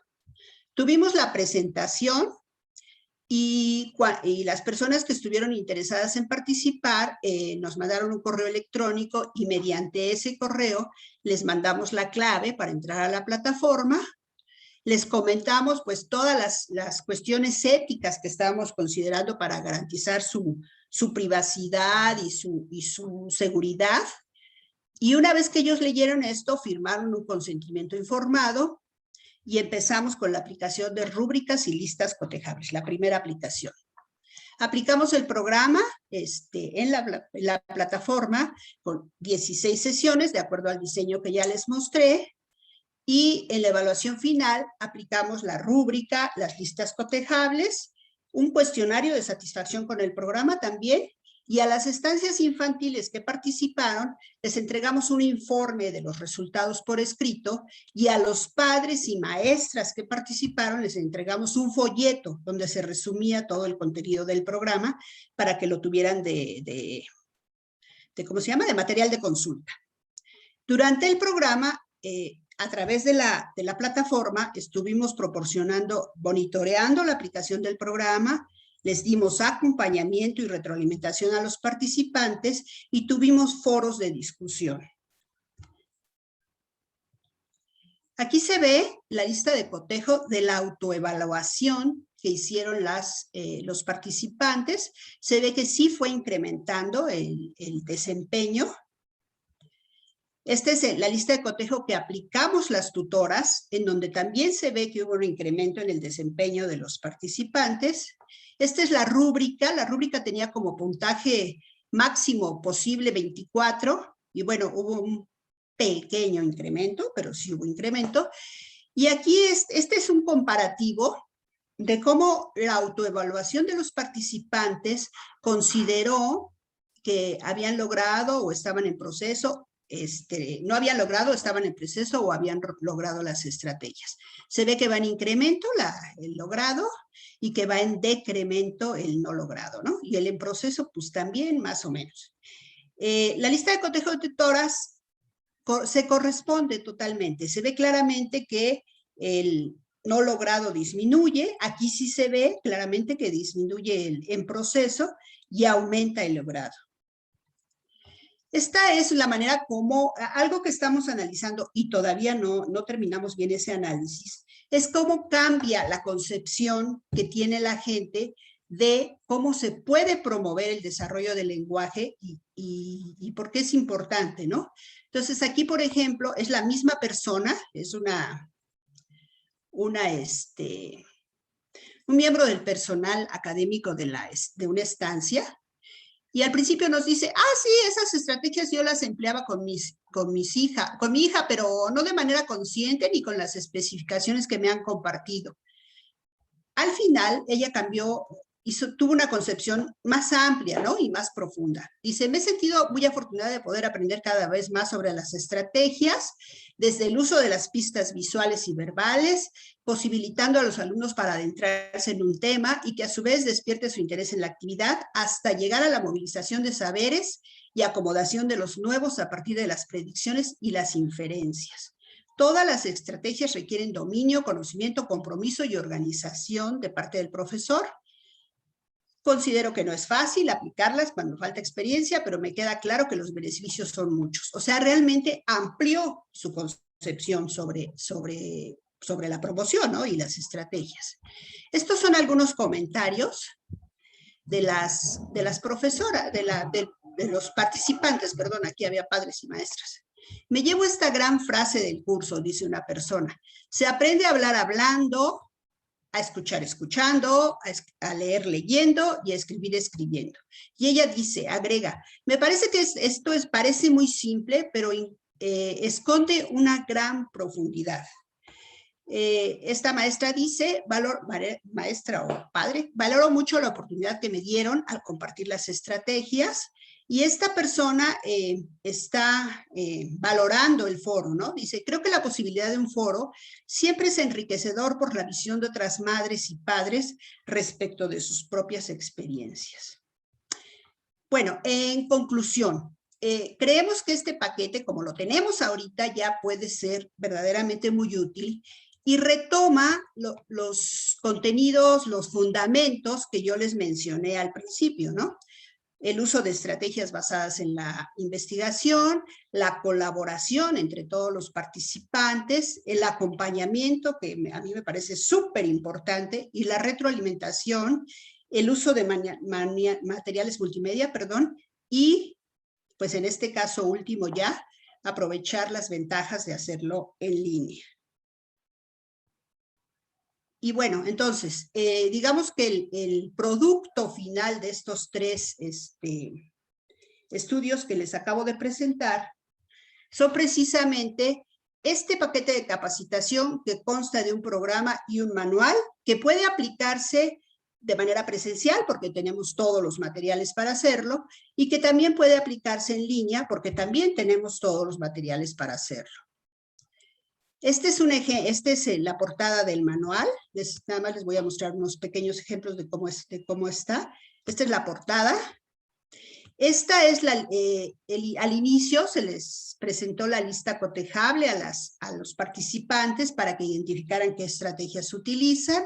Tuvimos la presentación y las personas que estuvieron interesadas en participar nos mandaron un correo electrónico y mediante ese correo les mandamos la clave para entrar a la plataforma. Les comentamos pues todas las cuestiones éticas que estábamos considerando para garantizar su privacidad y su seguridad. Y una vez que ellos leyeron esto, firmaron un consentimiento informado y empezamos con la aplicación de rúbricas y listas cotejables, la primera aplicación. Aplicamos el programa en la plataforma con 16 sesiones, de acuerdo al diseño que ya les mostré, y en la evaluación final aplicamos la rúbrica, las listas cotejables, un cuestionario de satisfacción con el programa también, y a las estancias infantiles que participaron les entregamos un informe de los resultados por escrito, y a los padres y maestras que participaron les entregamos un folleto donde se resumía todo el contenido del programa para que lo tuvieran ¿cómo se llama? De material de consulta. Durante el programa, a través de la plataforma, estuvimos monitoreando la aplicación del programa, les dimos acompañamiento y retroalimentación a los participantes y tuvimos foros de discusión. Aquí se ve la lista de cotejo de la autoevaluación que hicieron los participantes. Se ve que sí fue incrementando el desempeño. Esta es la lista de cotejo que aplicamos las tutoras, en donde también se ve que hubo un incremento en el desempeño de los participantes. Esta es la rúbrica. La rúbrica tenía como puntaje máximo posible 24, y bueno, hubo un pequeño incremento, pero sí hubo incremento. Y aquí este es un comparativo de cómo la autoevaluación de los participantes consideró que habían logrado o estaban en proceso, no habían logrado, estaban en proceso o habían logrado las estrategias. Se ve que va en incremento el logrado y que va en decremento el no logrado, ¿no? Y el en proceso, pues también más o menos. La lista de cotejo de tutoras se corresponde totalmente. Se ve claramente que no logrado disminuye, aquí sí se ve claramente que disminuye en proceso y aumenta el logrado. Esta es la manera como, algo que estamos analizando y todavía no terminamos bien ese análisis, es cómo cambia la concepción que tiene la gente de cómo se puede promover el desarrollo del lenguaje y por qué es importante, ¿no? Entonces aquí, por ejemplo, es la misma persona, es un miembro del personal académico de una estancia, y al principio nos dice, sí, esas estrategias yo las empleaba con mi hija, pero no de manera consciente ni con las especificaciones que me han compartido. Al final, ella cambió, tuvo una concepción más amplia, ¿no? Y más profunda. Dice, me he sentido muy afortunada de poder aprender cada vez más sobre las estrategias, desde el uso de las pistas visuales y verbales, posibilitando a los alumnos para adentrarse en un tema y que a su vez despierte su interés en la actividad hasta llegar a la movilización de saberes y acomodación de los nuevos a partir de las predicciones y las inferencias. Todas las estrategias requieren dominio, conocimiento, compromiso y organización de parte del profesor. Considero que no es fácil aplicarlas cuando falta experiencia, pero me queda claro que los beneficios son muchos. O sea, realmente amplió su concepción sobre la promoción, ¿no? Y las estrategias. Estos son algunos comentarios de las profesoras, de los participantes, perdón, aquí había padres y maestras. Me llevo esta gran frase del curso, dice una persona. Se aprende a hablar hablando, a escuchar escuchando, a leer leyendo y a escribir escribiendo. Y ella dice, agrega, me parece que esto parece muy simple, pero esconde una gran profundidad. Esta maestra dice, maestra o padre, valoro mucho la oportunidad que me dieron al compartir las estrategias, y esta persona está valorando el foro, ¿no? Dice, creo que la posibilidad de un foro siempre es enriquecedor por la visión de otras madres y padres respecto de sus propias experiencias. Bueno, en conclusión, creemos que este paquete, como lo tenemos ahorita, ya puede ser verdaderamente muy útil y retoma los contenidos, los fundamentos que yo les mencioné al principio, ¿no? El uso de estrategias basadas en la investigación, la colaboración entre todos los participantes, el acompañamiento, que a mí me parece súper importante, y la retroalimentación, el uso de materiales multimedia, y pues en este caso último ya, aprovechar las ventajas de hacerlo en línea. Y bueno, entonces, digamos que el producto final de estos tres estudios que les acabo de presentar son precisamente este paquete de capacitación que consta de un programa y un manual que puede aplicarse de manera presencial porque tenemos todos los materiales para hacerlo, y que también puede aplicarse en línea porque también tenemos todos los materiales para hacerlo. Esta es la portada del manual. Nada más les voy a mostrar unos pequeños ejemplos de cómo está. Esta es la portada. Esta es al inicio se les presentó la lista cotejable a los participantes para que identificaran qué estrategias utilizan.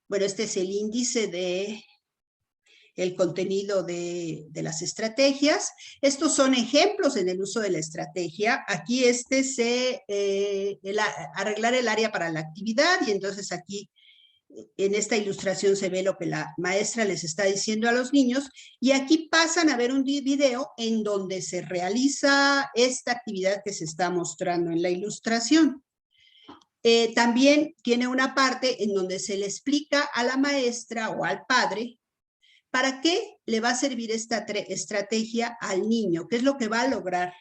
Bueno, este es el índice de el contenido de las estrategias. Estos son ejemplos en el uso de la estrategia. Aquí arreglar el área para la actividad, y entonces aquí en esta ilustración se ve lo que la maestra les está diciendo a los niños, y aquí pasan a ver un video en donde se realiza esta actividad que se está mostrando en la ilustración. También tiene una parte en donde se le explica a la maestra o al padre ¿para qué le va a servir esta estrategia al niño? ¿Qué es lo que va a lograr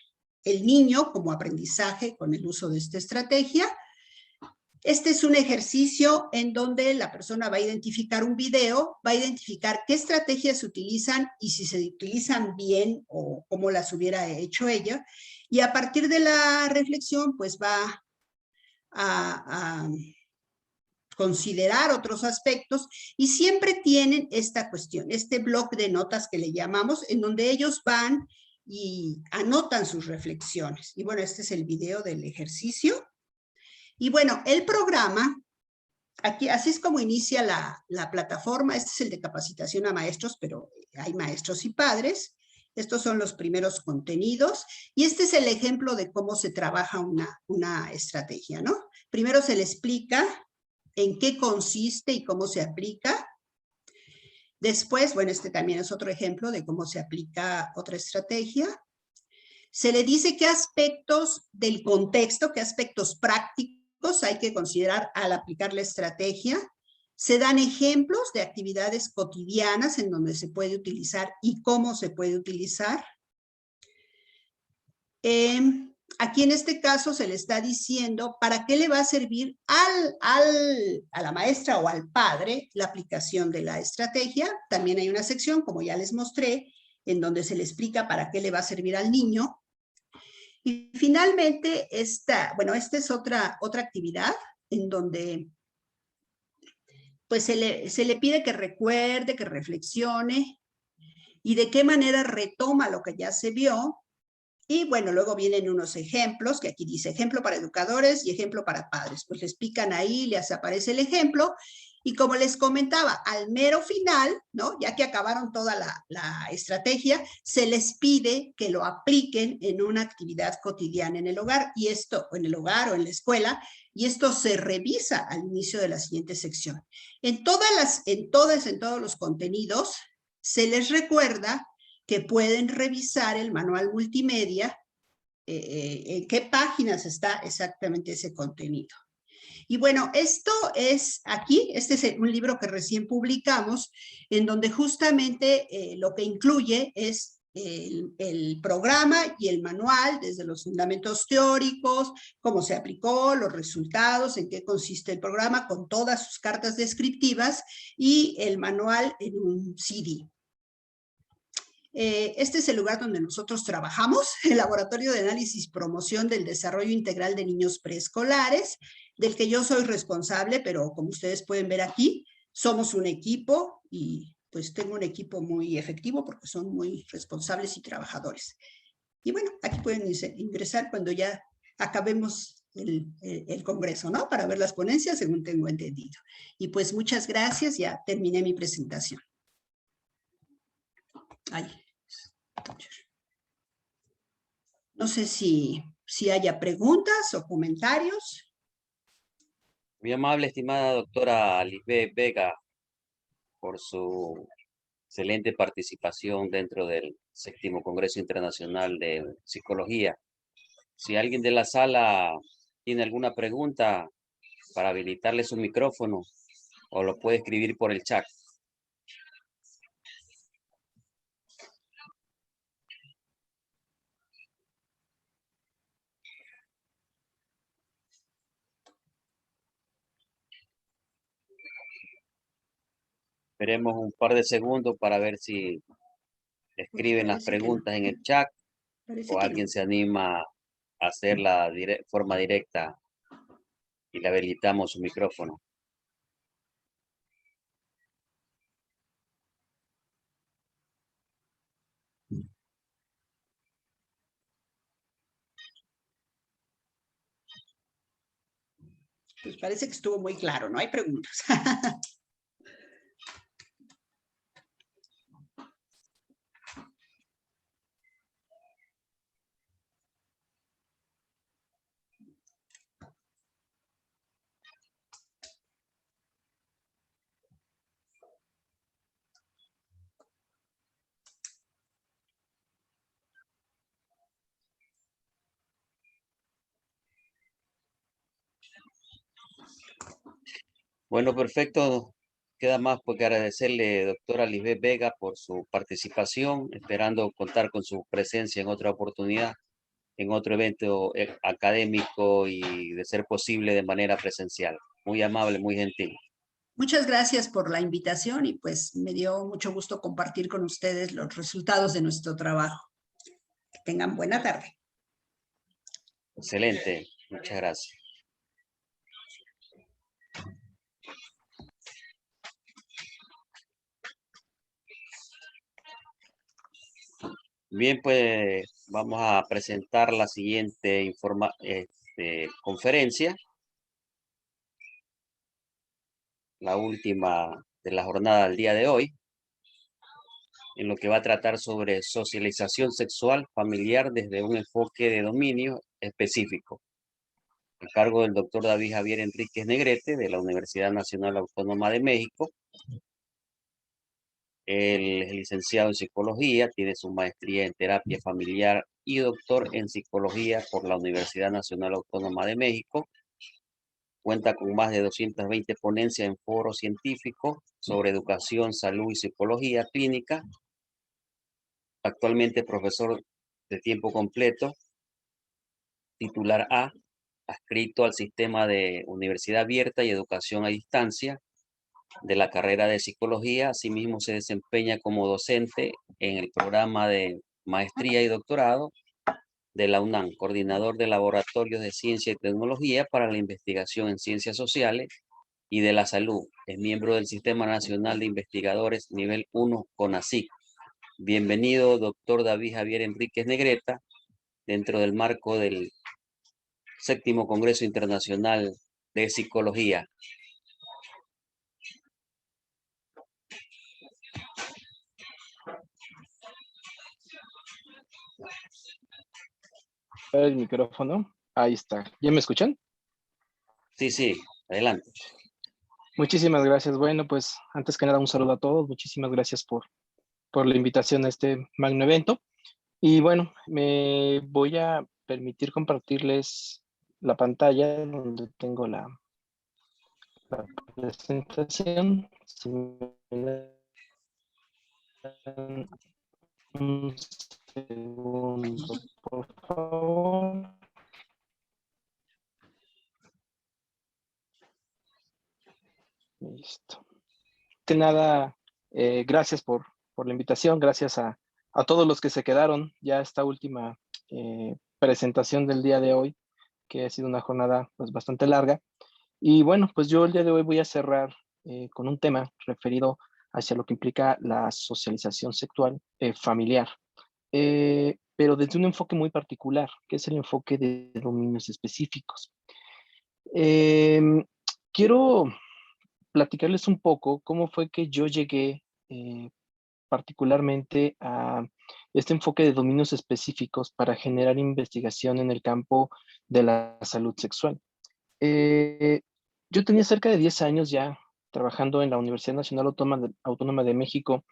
el niño como aprendizaje con el uso de esta estrategia? Este es un ejercicio en donde la persona va a identificar un video, va a identificar qué estrategias se utilizan y si se utilizan bien o cómo las hubiera hecho ella. Y a partir de la reflexión, pues va a considerar otros aspectos, y siempre tienen esta cuestión, este bloc de notas que le llamamos, en donde ellos van y anotan sus reflexiones. Y bueno, este es el video del ejercicio. Y bueno, el programa aquí, así es como inicia la plataforma. Este es el de capacitación a maestros, pero hay maestros y padres. Estos son los primeros contenidos y este es el ejemplo de cómo se trabaja una estrategia, ¿no? Primero se le explica en qué consiste y cómo se aplica. Después, bueno, este también es otro ejemplo de cómo se aplica otra estrategia. Se le dice qué aspectos del contexto, qué aspectos prácticos hay que considerar al aplicar la estrategia. Se dan ejemplos de actividades cotidianas en donde se puede utilizar y cómo se puede utilizar. Aquí en este caso se le está diciendo para qué le va a servir a la maestra o al padre la aplicación de la estrategia. También hay una sección, como ya les mostré, en donde se le explica para qué le va a servir al niño. Y finalmente, esta es otra actividad en donde pues se le pide que recuerde, que reflexione y de qué manera retoma lo que ya se vio. Y bueno, luego vienen unos ejemplos, que aquí dice ejemplo para educadores y ejemplo para padres. Pues les pican ahí, les aparece el ejemplo. Y como les comentaba, al mero final, ¿no? Ya que acabaron toda la estrategia, se les pide que lo apliquen en una actividad cotidiana en el hogar, y esto, en el hogar o en la escuela, y esto se revisa al inicio de la siguiente sección. En todos los contenidos, se les recuerda que pueden revisar el manual multimedia, en qué páginas está exactamente ese contenido. Y bueno, esto es aquí, este es un libro que recién publicamos, en donde justamente lo que incluye es el programa y el manual, desde los fundamentos teóricos, cómo se aplicó, los resultados, en qué consiste el programa, con todas sus cartas descriptivas, y el manual en un CD. Este es el lugar donde nosotros trabajamos, el Laboratorio de Análisis y Promoción del Desarrollo Integral de Niños Preescolares, del que yo soy responsable, pero como ustedes pueden ver aquí, somos un equipo y pues tengo un equipo muy efectivo porque son muy responsables y trabajadores. Y bueno, aquí pueden ingresar cuando ya acabemos el congreso, ¿no? Para ver las ponencias, según tengo entendido. Y pues muchas gracias, ya terminé mi presentación. Ay. No sé si haya preguntas o comentarios. Muy amable, estimada doctora Lisbeth Vega, por su excelente participación dentro del 7º Congreso Internacional de Psicología. Si alguien de la sala tiene alguna pregunta para habilitarle su micrófono, o lo puede escribir por el chat. Esperemos un par de segundos para ver si escriben las preguntas en el chat o alguien se anima a hacerla de forma directa y le habilitamos su micrófono. Pues parece que estuvo muy claro, no hay preguntas. Bueno, perfecto. Queda más que agradecerle, doctora Lisbeth Vega, por su participación, esperando contar con su presencia en otra oportunidad, en otro evento académico y, de ser posible, de manera presencial. Muy amable, muy gentil. Muchas gracias por la invitación y pues me dio mucho gusto compartir con ustedes los resultados de nuestro trabajo. Que tengan buena tarde. Excelente. Muchas gracias. Bien, pues vamos a presentar la siguiente conferencia. la última de la jornada del día de hoy, en lo que va a tratar sobre socialización sexual familiar desde un enfoque de dominio específico, a cargo del doctor David Javier Enríquez Negrete, de la Universidad Nacional Autónoma de México. Él es licenciado en psicología, tiene su maestría en terapia familiar y doctor en psicología por la Universidad Nacional Autónoma de México. Cuenta con más de 220 ponencias en foros científicos sobre educación, salud y psicología clínica. Actualmente profesor de tiempo completo, titular A, adscrito al sistema de universidad abierta y educación a distancia de la carrera de psicología. Asimismo se desempeña como docente en el programa de maestría y doctorado de la UNAM, coordinador de laboratorios de ciencia y tecnología para la investigación en ciencias sociales y de la salud. Es miembro del Sistema Nacional de Investigadores Nivel 1 CONACYT. Bienvenido, doctor David Javier Enríquez Negrete, dentro del marco del 7º Congreso Internacional de Psicología. El micrófono. Ahí está. ¿Ya me escuchan? Sí, sí, adelante. Muchísimas gracias. Bueno, pues antes que nada un saludo a todos. Muchísimas gracias por la invitación a este magno evento. Y bueno, me voy a permitir compartirles la pantalla donde tengo la presentación. Si me dan un segundo, por favor. Listo. De nada, gracias por la invitación, gracias a todos los que se quedaron ya esta última presentación del día de hoy, que ha sido una jornada pues bastante larga. Y bueno, pues yo el día de hoy voy a cerrar con un tema referido hacia lo que implica la socialización sexual familiar, pero desde un enfoque muy particular, que es el enfoque de dominios específicos. Quiero platicarles un poco cómo fue que yo llegué particularmente a este enfoque de dominios específicos para generar investigación en el campo de la salud sexual. Yo tenía cerca de 10 años ya trabajando en la Universidad Nacional Autónoma de México,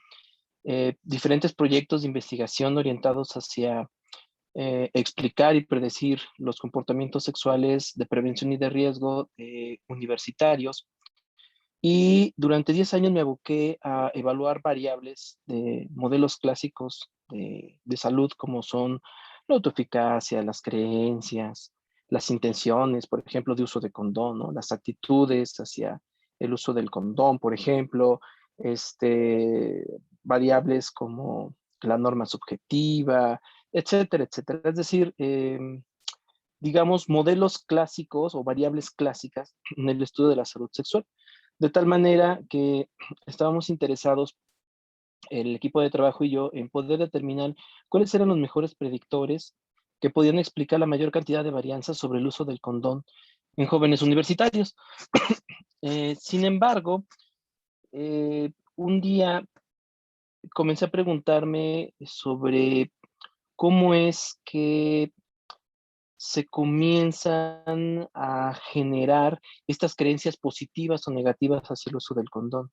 diferentes proyectos de investigación orientados hacia explicar y predecir los comportamientos sexuales de prevención y de riesgo de universitarios. Y durante 10 años me aboqué a evaluar variables de modelos clásicos de salud, como son la autoeficacia, las creencias, las intenciones, por ejemplo, de uso de condón, ¿no? Las actitudes hacia el uso del condón, por ejemplo, variables como la norma subjetiva, etcétera, etcétera. Es decir, digamos, modelos clásicos o variables clásicas en el estudio de la salud sexual. De tal manera que estábamos interesados, el equipo de trabajo y yo, en poder determinar cuáles eran los mejores predictores que podían explicar la mayor cantidad de varianzas sobre el uso del condón en jóvenes universitarios. Sin embargo, un día comencé a preguntarme sobre cómo es que se comienzan a generar estas creencias positivas o negativas hacia el uso del condón,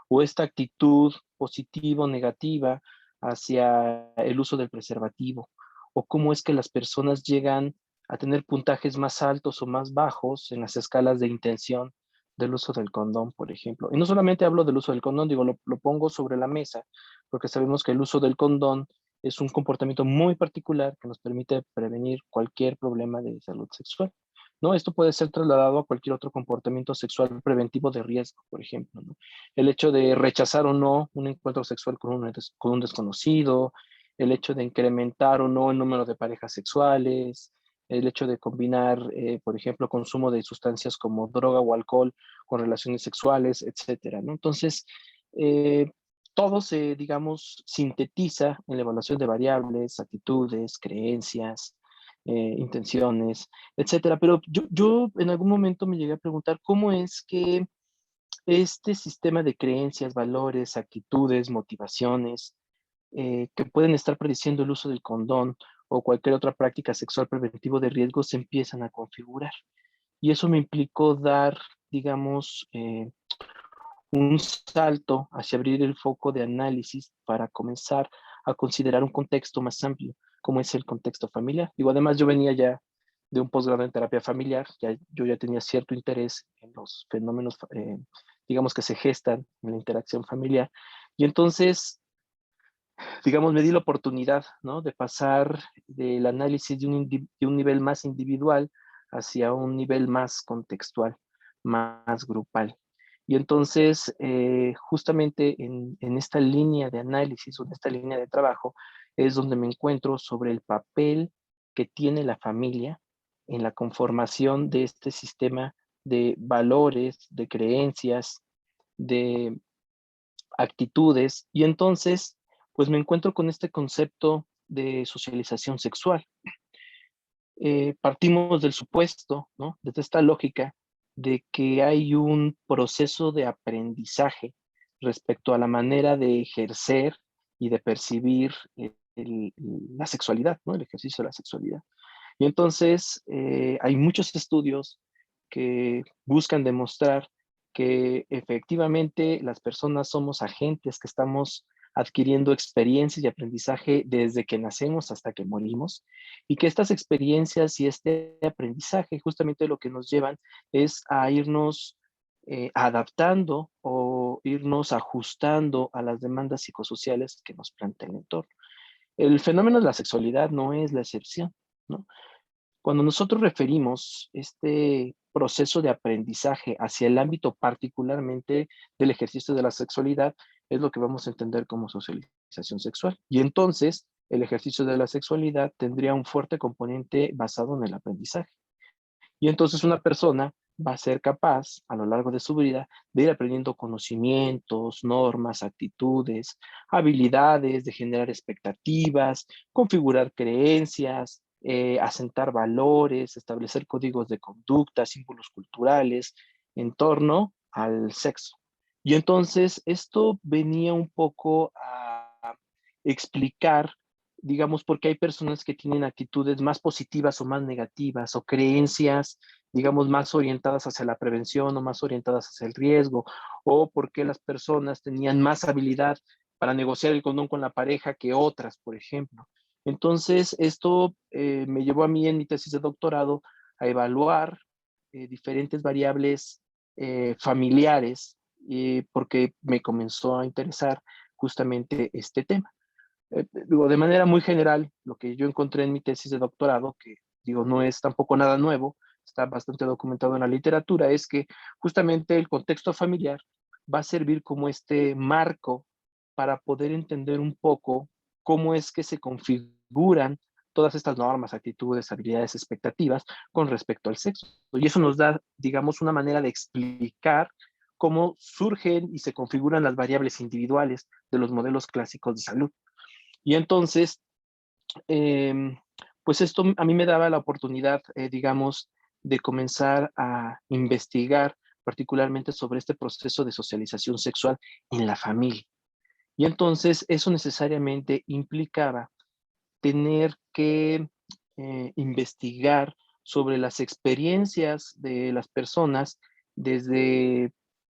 o esta actitud positiva o negativa hacia el uso del preservativo, o cómo es que las personas llegan a tener puntajes más altos o más bajos en las escalas de intención del uso del condón, por ejemplo. Y no solamente hablo del uso del condón, digo, lo pongo sobre la mesa, porque sabemos que el uso del condón es un comportamiento muy particular que nos permite prevenir cualquier problema de salud sexual, ¿no? Esto puede ser trasladado a cualquier otro comportamiento sexual preventivo de riesgo, por ejemplo, ¿no? El hecho de rechazar o no un encuentro sexual con un desconocido, el hecho de incrementar o no el número de parejas sexuales, el hecho de combinar, por ejemplo, consumo de sustancias como droga o alcohol con relaciones sexuales, etcétera, ¿no? Entonces, todo se, digamos, sintetiza en la evaluación de variables, actitudes, creencias, intenciones, etcétera. Pero yo en algún momento me llegué a preguntar cómo es que este sistema de creencias, valores, actitudes, motivaciones, que pueden estar prediciendo el uso del condón o cualquier otra práctica sexual preventivo de riesgo se empiezan a configurar. Y eso me implicó dar, digamos, un salto hacia abrir el foco de análisis para comenzar a considerar un contexto más amplio, como es el contexto familiar. Digo, además yo venía ya de un posgrado en terapia familiar, yo ya tenía cierto interés en los fenómenos, digamos, que se gestan en la interacción familiar. Y entonces, digamos, me di la oportunidad, ¿no?, de pasar del análisis de un nivel más individual hacia un nivel más contextual, más grupal. Y entonces, justamente en esta línea de análisis o en esta línea de trabajo es donde me encuentro sobre el papel que tiene la familia en la conformación de este sistema de valores, de creencias, de actitudes. Y entonces, pues me encuentro con este concepto de socialización sexual. Partimos del supuesto, ¿no?, desde esta lógica de que hay un proceso de aprendizaje respecto a la manera de ejercer y de percibir la sexualidad, ¿no?, el ejercicio de la sexualidad. Y entonces hay muchos estudios que buscan demostrar que efectivamente las personas somos agentes que estamos adquiriendo experiencias y aprendizaje desde que nacemos hasta que morimos, y que estas experiencias y este aprendizaje justamente lo que nos llevan es a irnos adaptando o irnos ajustando a las demandas psicosociales que nos plantea el entorno. El fenómeno de la sexualidad no es la excepción, ¿no? Cuando nosotros referimos este proceso de aprendizaje hacia el ámbito particularmente del ejercicio de la sexualidad, es lo que vamos a entender como socialización sexual. Y entonces, el ejercicio de la sexualidad tendría un fuerte componente basado en el aprendizaje. Y entonces una persona va a ser capaz a lo largo de su vida de ir aprendiendo conocimientos, normas, actitudes, habilidades, de generar expectativas, configurar creencias, asentar valores, establecer códigos de conducta, símbolos culturales en torno al sexo. Y entonces esto venía un poco a explicar, digamos, porque hay personas que tienen actitudes más positivas o más negativas, o creencias, digamos, más orientadas hacia la prevención o más orientadas hacia el riesgo, o porque las personas tenían más habilidad para negociar el condón con la pareja que otras, por ejemplo. Entonces, esto me llevó a mí en mi tesis de doctorado a evaluar diferentes variables familiares, porque me comenzó a interesar justamente este tema. Digo, de manera muy general, lo que yo encontré en mi tesis de doctorado, que digo, no es tampoco nada nuevo, está bastante documentado en la literatura, es que justamente el contexto familiar va a servir como este marco para poder entender un poco cómo es que se configuran todas estas normas, actitudes, habilidades, expectativas con respecto al sexo. Y eso nos da, digamos, una manera de explicar cómo surgen y se configuran las variables individuales de los modelos clásicos de salud. Y entonces, pues esto a mí me daba la oportunidad, digamos, de comenzar a investigar particularmente sobre este proceso de socialización sexual en la familia. Y entonces eso necesariamente implicaba tener que investigar sobre las experiencias de las personas desde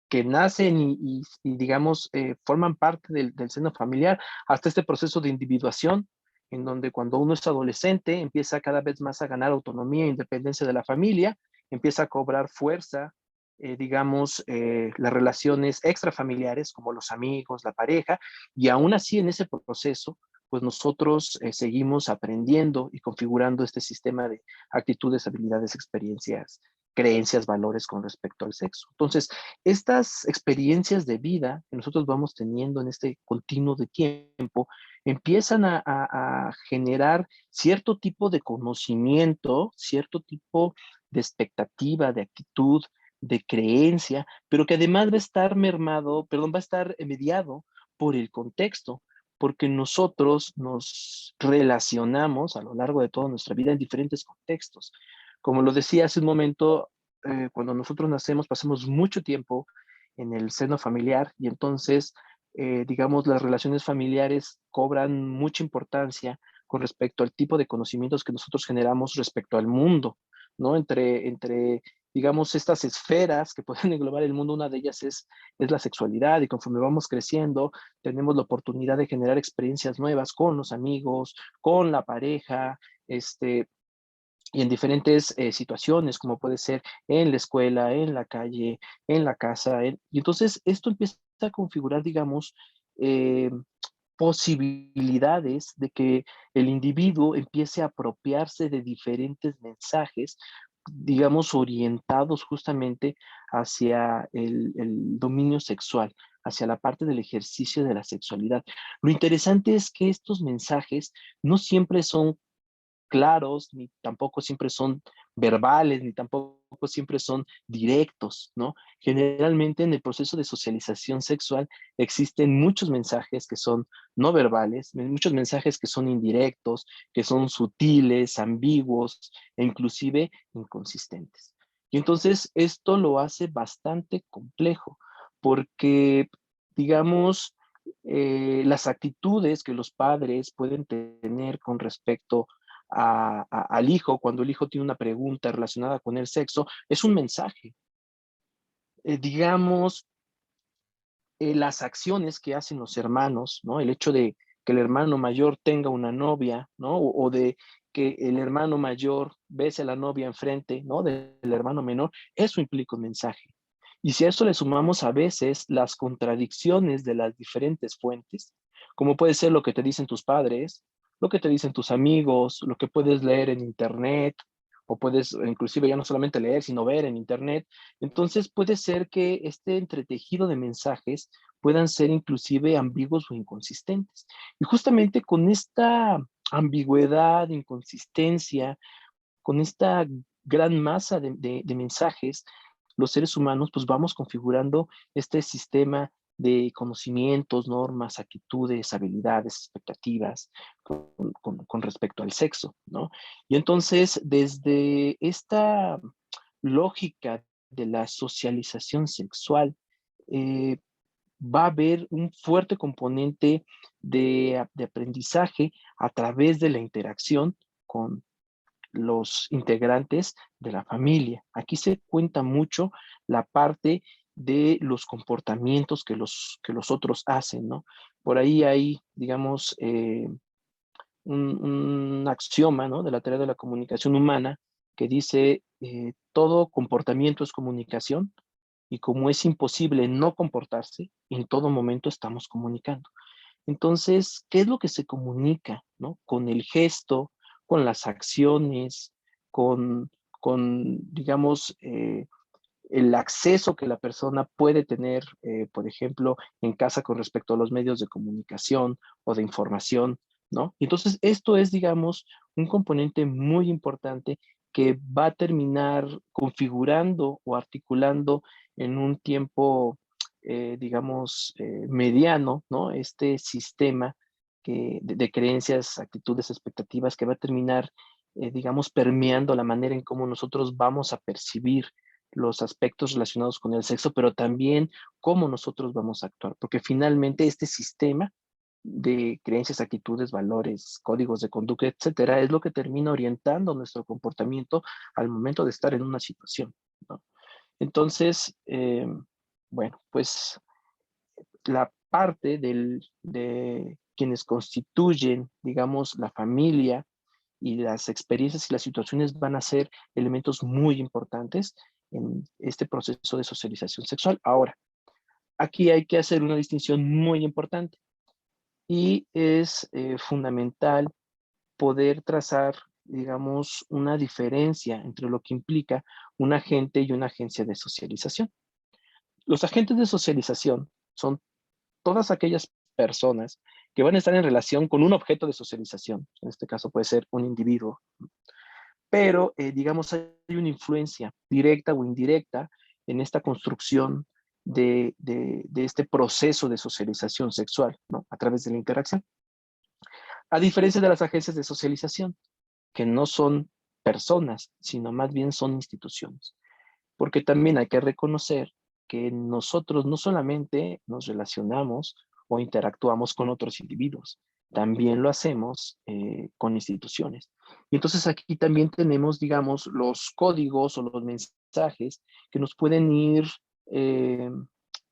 que nacen y digamos, forman parte del seno familiar, hasta este proceso de individuación, en donde cuando uno es adolescente empieza cada vez más a ganar autonomía e independencia de la familia, empieza a cobrar fuerza, digamos, las relaciones extrafamiliares como los amigos, la pareja, y aún así en ese proceso, pues nosotros seguimos aprendiendo y configurando este sistema de actitudes, habilidades, experiencias, creencias, valores con respecto al sexo. Entonces, estas experiencias de vida que nosotros vamos teniendo en este continuo de tiempo empiezan a generar cierto tipo de conocimiento, cierto tipo de expectativa, de actitud, de creencia, pero que además va a estar mermado, perdón, va a estar mediado por el contexto, porque nosotros nos relacionamos a lo largo de toda nuestra vida en diferentes contextos. Como lo decía hace un momento, cuando nosotros nacemos pasamos mucho tiempo en el seno familiar, y entonces, digamos, las relaciones familiares cobran mucha importancia con respecto al tipo de conocimientos que nosotros generamos respecto al mundo, ¿no? Digamos, estas esferas que pueden englobar el mundo, una de ellas es la sexualidad, y conforme vamos creciendo, tenemos la oportunidad de generar experiencias nuevas con los amigos, con la pareja, y en diferentes situaciones, como puede ser en la escuela, en la calle, en la casa. Y entonces esto empieza a configurar, digamos, eh, posibilidades de que el individuo empiece a apropiarse de diferentes mensajes, digamos, orientados justamente hacia el dominio sexual, hacia la parte del ejercicio de la sexualidad. Lo interesante es que estos mensajes no siempre son claros, ni tampoco siempre son verbales, ni tampoco siempre son directos, ¿no? Generalmente en el proceso de socialización sexual existen muchos mensajes que son no verbales, muchos mensajes que son indirectos, que son sutiles, ambiguos e inclusive inconsistentes. Y entonces esto lo hace bastante complejo porque, digamos, las actitudes que los padres pueden tener con respecto al hijo, cuando el hijo tiene una pregunta relacionada con el sexo, es un mensaje. Digamos, las acciones que hacen los hermanos, ¿no? El hecho de que el hermano mayor tenga una novia, ¿no? O de que el hermano mayor bese a la novia enfrente, ¿no? Del hermano menor, eso implica un mensaje. Y si a eso le sumamos a veces las contradicciones de las diferentes fuentes, como puede ser lo que te dicen tus padres, lo que te dicen tus amigos, lo que puedes leer en internet, o puedes inclusive ya no solamente leer, sino ver en internet, entonces puede ser que este entretejido de mensajes puedan ser inclusive ambiguos o inconsistentes. Y justamente con esta ambigüedad, inconsistencia, con esta gran masa de mensajes, los seres humanos pues vamos configurando este sistema de conocimientos, normas, actitudes, habilidades, expectativas con respecto al sexo, ¿no? Y entonces, desde esta lógica de la socialización sexual, eh, va a haber un fuerte componente de aprendizaje a través de la interacción con los integrantes de la familia. Aquí se cuenta mucho la parte de los comportamientos que los otros hacen, ¿no? Por ahí hay, digamos, un axioma, ¿no? De la teoría de la comunicación humana que dice, todo comportamiento es comunicación, y como es imposible no comportarse, en todo momento estamos comunicando. Entonces, ¿qué es lo que se comunica, ¿no? Con el gesto, con las acciones, digamos, el acceso que la persona puede tener, por ejemplo, en casa con respecto a los medios de comunicación o de información, ¿no? Entonces, esto es, digamos, un componente muy importante que va a terminar configurando o articulando en un tiempo, digamos, mediano, ¿no? Este sistema de creencias, actitudes, expectativas que va a terminar, digamos, permeando la manera en cómo nosotros vamos a percibir los aspectos relacionados con el sexo, pero también cómo nosotros vamos a actuar, porque finalmente este sistema de creencias, actitudes, valores, códigos de conducta, etcétera, es lo que termina orientando nuestro comportamiento al momento de estar en una situación, ¿no? Entonces, bueno, pues la parte de quienes constituyen, digamos, la familia y las experiencias y las situaciones van a ser elementos muy importantes en este proceso de socialización sexual. Ahora, aquí hay que hacer una distinción muy importante y es fundamental poder trazar, digamos, una diferencia entre lo que implica un agente y una agencia de socialización. Los agentes de socialización son todas aquellas personas que van a estar en relación con un objeto de socialización. En este caso puede ser un individuo, pero digamos hay una influencia directa o indirecta en esta construcción de este proceso de socialización sexual, ¿no? A través de la interacción. A diferencia de las agencias de socialización, que no son personas, sino más bien son instituciones. Porque también hay que reconocer que nosotros no solamente nos relacionamos o interactuamos con otros individuos, también lo hacemos con instituciones. Y entonces aquí también tenemos, digamos, los códigos o los mensajes que nos pueden ir eh,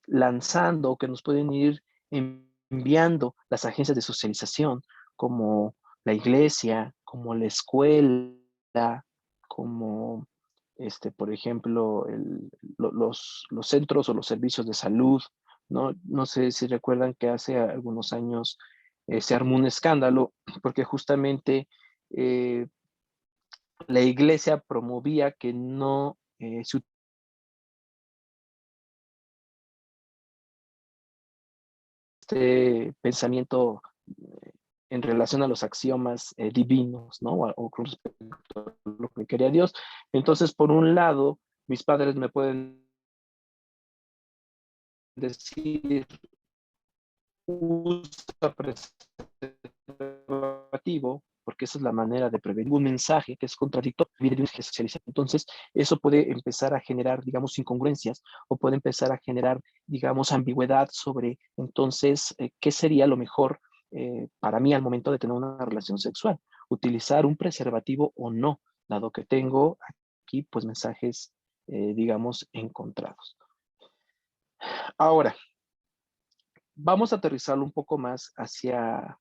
lanzando, que nos pueden ir enviando las agencias de socialización, como la iglesia, como la escuela, como, por ejemplo, los centros o los servicios de salud, ¿no? No sé si recuerdan que hace algunos años se armó un escándalo porque justamente eh, la iglesia promovía que no se este pensamiento en relación a los axiomas divinos, ¿no? O con respecto a lo que quería Dios. Entonces, por un lado, mis padres me pueden decir, usa preservativo, porque esa es la manera de prevenir un mensaje que es contradictorio de un socialización. Entonces, eso puede empezar a generar, digamos, incongruencias o puede empezar a generar, digamos, ambigüedad sobre, entonces, qué sería lo mejor para mí al momento de tener una relación sexual, utilizar un preservativo o no, dado que tengo aquí, pues, mensajes, digamos, encontrados. Ahora, vamos a aterrizarlo un poco más hacia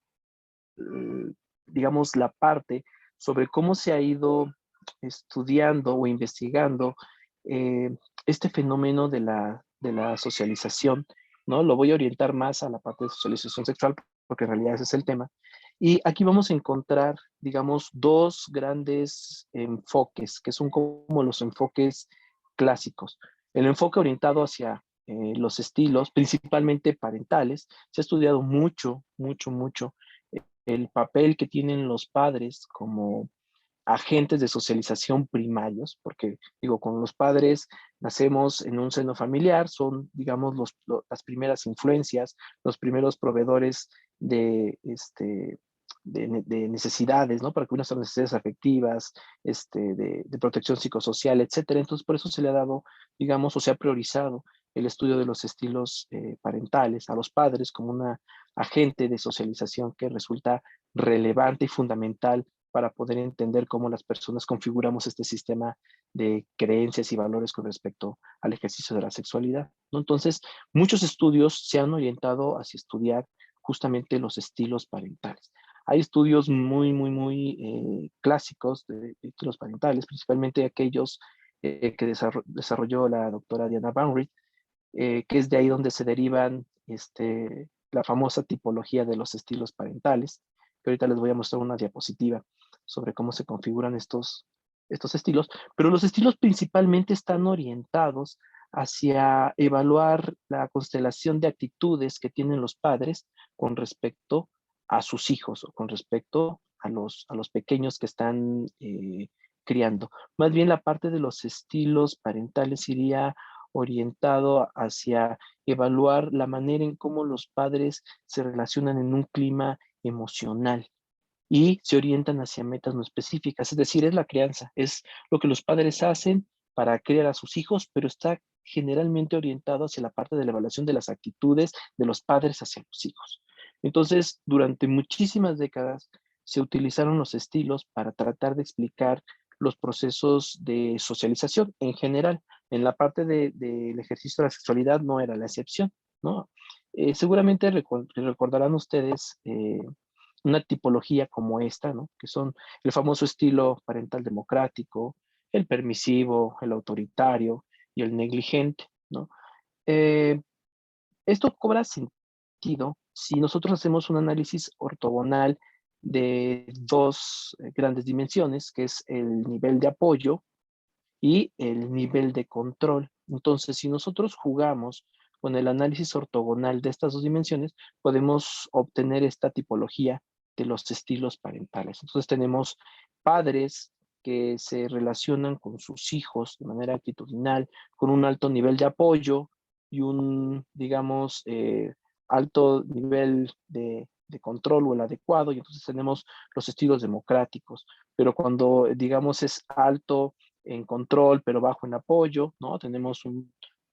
digamos, la parte sobre cómo se ha ido estudiando o investigando este fenómeno de la socialización, ¿no? Lo voy a orientar más a la parte de socialización sexual, porque en realidad ese es el tema. Y aquí vamos a encontrar, digamos, dos grandes enfoques, que son como los enfoques clásicos. El enfoque orientado hacia los estilos, principalmente parentales. Se ha estudiado mucho, mucho, mucho el papel que tienen los padres como agentes de socialización primarios, porque digo, con los padres nacemos en un seno familiar, son, digamos, las primeras influencias, los primeros proveedores de, de necesidades, ¿no? Para que unas son necesidades afectivas, de protección psicosocial, etcétera. Entonces, por eso se le ha dado, digamos, o se ha priorizado el estudio de los estilos parentales a los padres como una agente de socialización que resulta relevante y fundamental para poder entender cómo las personas configuramos este sistema de creencias y valores con respecto al ejercicio de la sexualidad, ¿no? Entonces, muchos estudios se han orientado hacia estudiar justamente los estilos parentales. Hay estudios muy, muy, muy clásicos de estilos parentales, principalmente aquellos que desarrolló la doctora Diana Banry, que es de ahí donde se derivan la famosa tipología de los estilos parentales, que ahorita les voy a mostrar una diapositiva sobre cómo se configuran estos estilos, pero los estilos principalmente están orientados hacia evaluar la constelación de actitudes que tienen los padres con respecto a sus hijos o con respecto a los pequeños que están criando. Más bien la parte de los estilos parentales iría orientado hacia evaluar la manera en cómo los padres se relacionan en un clima emocional y se orientan hacia metas no específicas, es decir, es la crianza, es lo que los padres hacen para criar a sus hijos, pero está generalmente orientado hacia la parte de la evaluación de las actitudes de los padres hacia los hijos. Entonces, durante muchísimas décadas se utilizaron los estilos para tratar de explicar los procesos de socialización en general. En la parte del ejercicio de la sexualidad no era la excepción, ¿no? Seguramente recordarán ustedes una tipología como esta, ¿no? Que son el famoso estilo parental democrático, el permisivo, el autoritario y el negligente, ¿no? Eh, Esto cobra sentido si nosotros hacemos un análisis ortogonal de dos grandes dimensiones, que es el nivel de apoyo y el nivel de control. Entonces, si nosotros jugamos con el análisis ortogonal de estas dos dimensiones, podemos obtener esta tipología de los estilos parentales. Entonces, tenemos padres que se relacionan con sus hijos de manera actitudinal, con un alto nivel de apoyo y un, digamos, alto nivel de control o el adecuado, y entonces tenemos los estilos democráticos. Pero cuando, digamos, es alto en control, pero bajo en apoyo, ¿no? Tenemos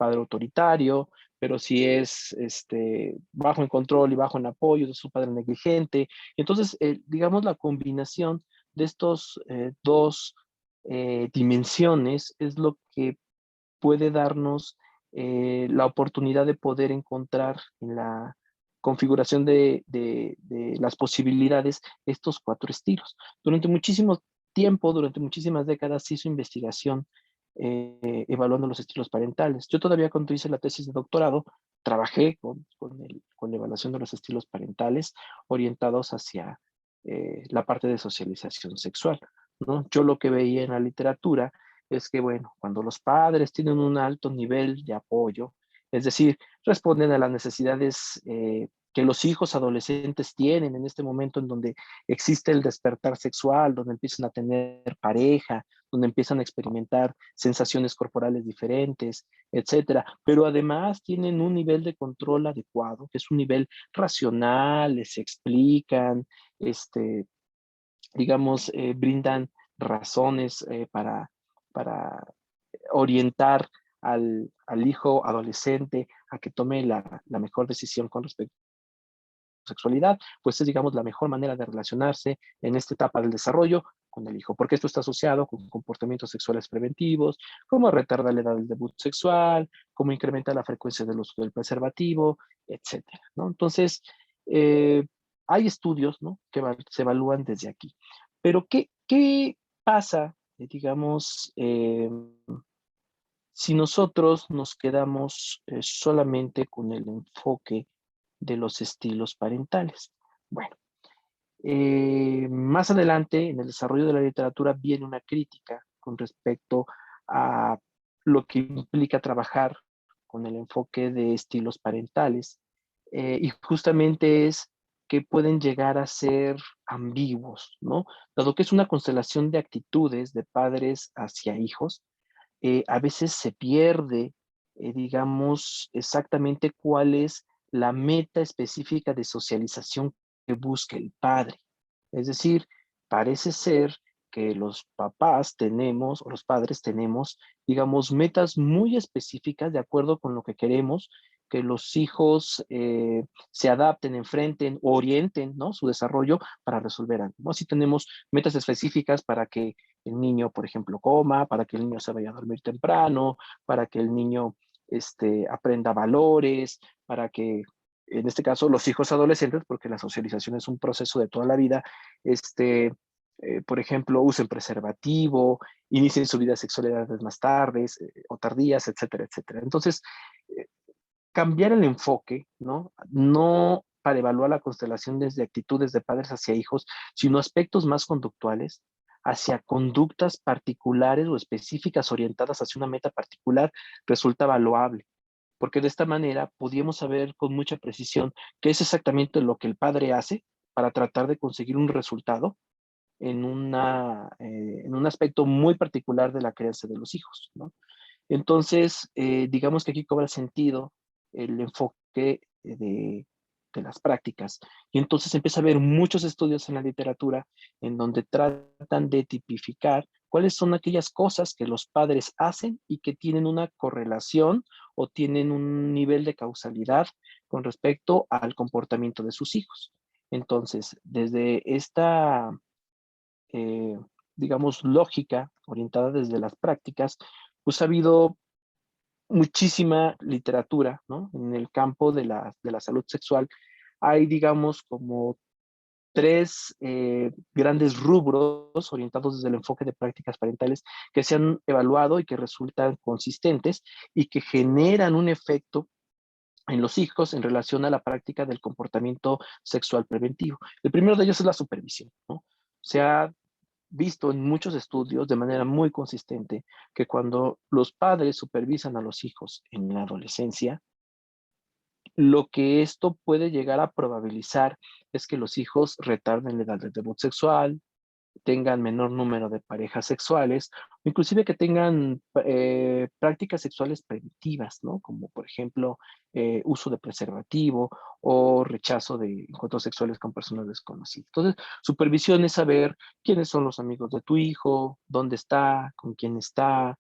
padre autoritario, pero si es bajo en control y bajo en apoyo, es un padre negligente. Entonces, digamos, la combinación de estos dos dimensiones es lo que puede darnos la oportunidad de poder encontrar en la configuración de las posibilidades estos 4 estilos. Durante muchísimo tiempo, durante muchísimas décadas, se hizo investigación evaluando los estilos parentales. Yo todavía cuando hice la tesis de doctorado, trabajé con la evaluación de los estilos parentales orientados hacia la parte de socialización sexual, ¿no? Yo lo que veía en la literatura es que, bueno, cuando los padres tienen un alto nivel de apoyo, es decir, responden a las necesidades que los hijos adolescentes tienen en este momento en donde existe el despertar sexual, donde empiezan a tener pareja, donde empiezan a experimentar sensaciones corporales diferentes, etcétera. Pero además tienen un nivel de control adecuado, que es un nivel racional, les explican, digamos, brindan razones para orientar al hijo adolescente a que tome la mejor decisión con respecto a su sexualidad, pues es, digamos, la mejor manera de relacionarse en esta etapa del desarrollo con el hijo, porque esto está asociado con comportamientos sexuales preventivos, como retardar la edad del debut sexual, como incrementar la frecuencia del uso del preservativo, etcétera, ¿no? Entonces, hay estudios, ¿no?, que se evalúan desde aquí. Pero, ¿qué pasa, digamos, si nosotros nos quedamos solamente con el enfoque de los estilos parentales? Bueno, más adelante, en el desarrollo de la literatura, viene una crítica con respecto a lo que implica trabajar con el enfoque de estilos parentales. Y justamente es que pueden llegar a ser ambiguos, ¿no? Dado que es una constelación de actitudes de padres hacia hijos, a veces se pierde, digamos, exactamente cuál es la meta específica de socialización que busca el padre. Es decir, parece ser que los papás tenemos, o los padres tenemos, digamos, metas muy específicas de acuerdo con lo que queremos, que los hijos se adapten, enfrenten, orienten, ¿no?, su desarrollo para resolver algo, ¿no? Si tenemos metas específicas para que el niño, por ejemplo, coma, para que el niño se vaya a dormir temprano, para que el niño aprenda valores, para que, en este caso, los hijos adolescentes, porque la socialización es un proceso de toda la vida, por ejemplo, usen preservativo, inicien su vida sexual edades más tardes o tardías, etcétera, etcétera. Entonces, eh, cambiar el enfoque, ¿no? No para evaluar la constelación desde actitudes de padres hacia hijos, sino aspectos más conductuales, hacia conductas particulares o específicas orientadas hacia una meta particular, resulta valuable, porque de esta manera podíamos saber con mucha precisión qué es exactamente lo que el padre hace para tratar de conseguir un resultado en un aspecto muy particular de la crianza de los hijos, ¿no? Entonces, digamos que aquí cobra sentido el enfoque de las prácticas. Y entonces empieza a haber muchos estudios en la literatura en donde tratan de tipificar cuáles son aquellas cosas que los padres hacen y que tienen una correlación o tienen un nivel de causalidad con respecto al comportamiento de sus hijos. Entonces, desde esta, eh, digamos, lógica orientada desde las prácticas, pues ha habido muchísima literatura, ¿no?, en el campo de la salud sexual. Hay, digamos, como 3 grandes rubros orientados desde el enfoque de prácticas parentales que se han evaluado y que resultan consistentes y que generan un efecto en los hijos en relación a la práctica del comportamiento sexual preventivo. El primero de ellos es la supervisión, ¿no? Se ha visto en muchos estudios de manera muy consistente que cuando los padres supervisan a los hijos en la adolescencia, lo que esto puede llegar a probabilizar es que los hijos retarden la edad del debut sexual, tengan menor número de parejas sexuales, o inclusive que tengan prácticas sexuales preventivas, ¿no? Como por ejemplo uso de preservativo o rechazo de encuentros sexuales con personas desconocidas. Entonces, supervisión es saber quiénes son los amigos de tu hijo, dónde está, con quién está,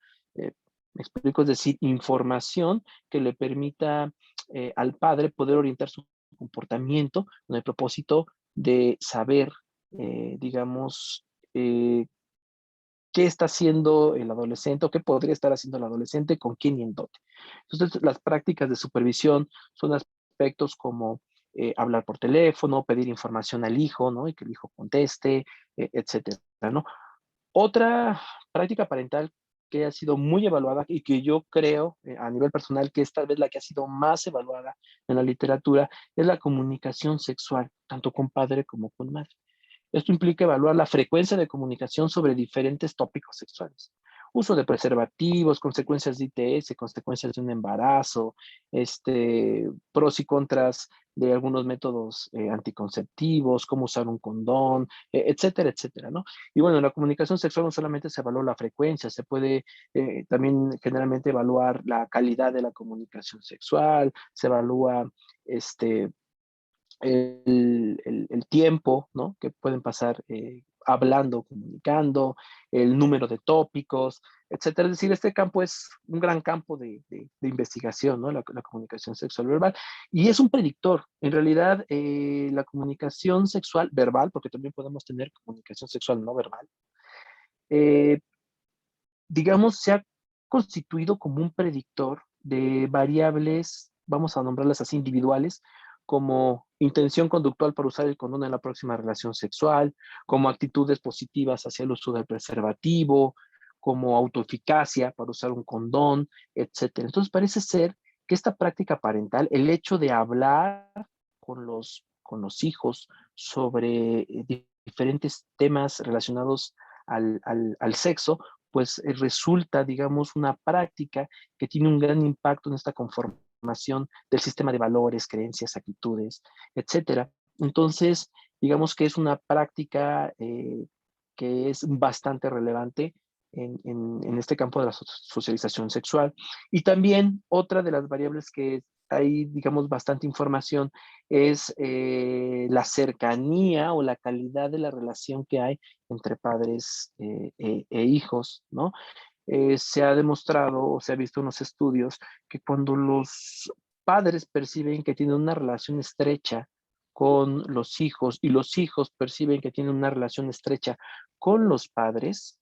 Me explico, es decir, información que le permita al padre poder orientar su comportamiento con el propósito de saber, digamos, qué está haciendo el adolescente o qué podría estar haciendo el adolescente, con quién y en dónde. Entonces, las prácticas de supervisión son aspectos como hablar por teléfono, pedir información al hijo, ¿no? Y que el hijo conteste, etcétera, ¿no? Otra práctica parental que ha sido muy evaluada y que yo creo a nivel personal que es tal vez la que ha sido más evaluada en la literatura es la comunicación sexual, tanto con padre como con madre. Esto implica evaluar la frecuencia de comunicación sobre diferentes tópicos sexuales. Uso de preservativos, consecuencias de ITS, consecuencias de un embarazo, pros y contras de algunos métodos anticonceptivos, cómo usar un condón, etcétera, etcétera, ¿no? Y bueno, en la comunicación sexual no solamente se evalúa la frecuencia, se puede también generalmente evaluar la calidad de la comunicación sexual, se evalúa el tiempo, ¿no? Que pueden pasar hablando, comunicando, el número de tópicos, etcétera. Es decir, este campo es un gran campo de investigación, ¿no? La comunicación sexual verbal. Y es un predictor. En realidad, la comunicación sexual verbal, porque también podemos tener comunicación sexual no verbal, eh, digamos, se ha constituido como un predictor de variables, vamos a nombrarlas así, individuales, como intención conductual para usar el condón en la próxima relación sexual, como actitudes positivas hacia el uso del preservativo, como autoeficacia para usar un condón, etcétera. Entonces parece ser que esta práctica parental, el hecho de hablar con los hijos sobre diferentes temas relacionados al sexo, pues resulta, digamos, una práctica que tiene un gran impacto en esta conformación del sistema de valores, creencias, actitudes, etcétera. Entonces, digamos que es una práctica que es bastante relevante en este campo de la socialización sexual. Y también otra de las variables que hay, digamos, bastante información es la cercanía o la calidad de la relación que hay entre padres e hijos, ¿no? Se ha demostrado o se ha visto en los estudios que cuando los padres perciben que tienen una relación estrecha con los hijos y los hijos perciben que tienen una relación estrecha con los padres,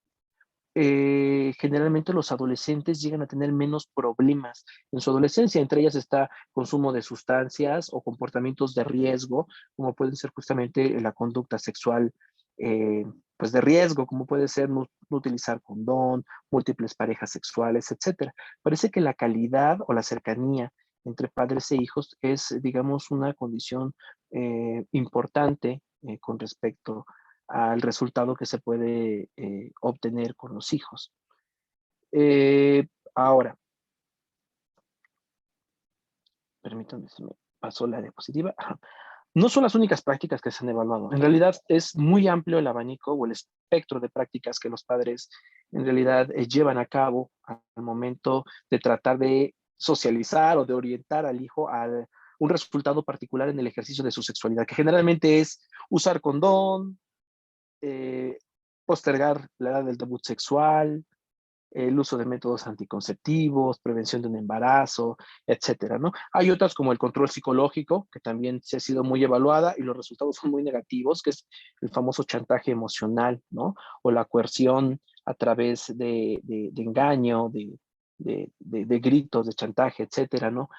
generalmente los adolescentes llegan a tener menos problemas en su adolescencia. Entre ellas está consumo de sustancias o comportamientos de riesgo, como pueden ser justamente la conducta sexual, eh, pues de riesgo, como puede ser no utilizar condón, múltiples parejas sexuales, etcétera. Parece que la calidad o la cercanía entre padres e hijos es, digamos, una condición importante con respecto al resultado que se puede obtener con los hijos. Ahora, permítanme, se me pasó la diapositiva. No son las únicas prácticas que se han evaluado. En realidad es muy amplio el abanico o el espectro de prácticas que los padres en realidad llevan a cabo al momento de tratar de socializar o de orientar al hijo a un resultado particular en el ejercicio de su sexualidad, que generalmente es usar condón, eh, postergar la edad del debut sexual, el uso de métodos anticonceptivos, prevención de un embarazo, etcétera, ¿no? Hay otras como el control psicológico, que también se ha sido muy evaluada y los resultados son muy negativos, que es el famoso chantaje emocional, ¿no? O la coerción a través de engaño, de gritos, de chantaje, etcétera, ¿no?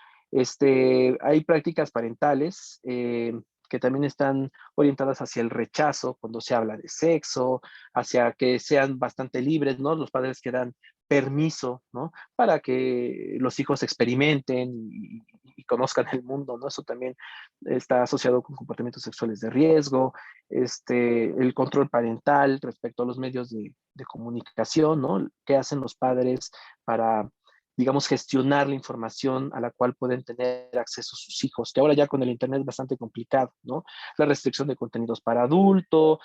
Hay prácticas parentales que también están orientadas hacia el rechazo cuando se habla de sexo, hacia que sean bastante libres, ¿no? Los padres que dan permiso, ¿no? Para que los hijos experimenten y conozcan el mundo, ¿no? Eso también está asociado con comportamientos sexuales de riesgo, el control parental respecto a los medios de comunicación, ¿no? ¿Qué hacen los padres para, digamos, gestionar la información a la cual pueden tener acceso sus hijos? Que ahora ya con el Internet es bastante complicado, ¿no? La restricción de contenidos para adulto,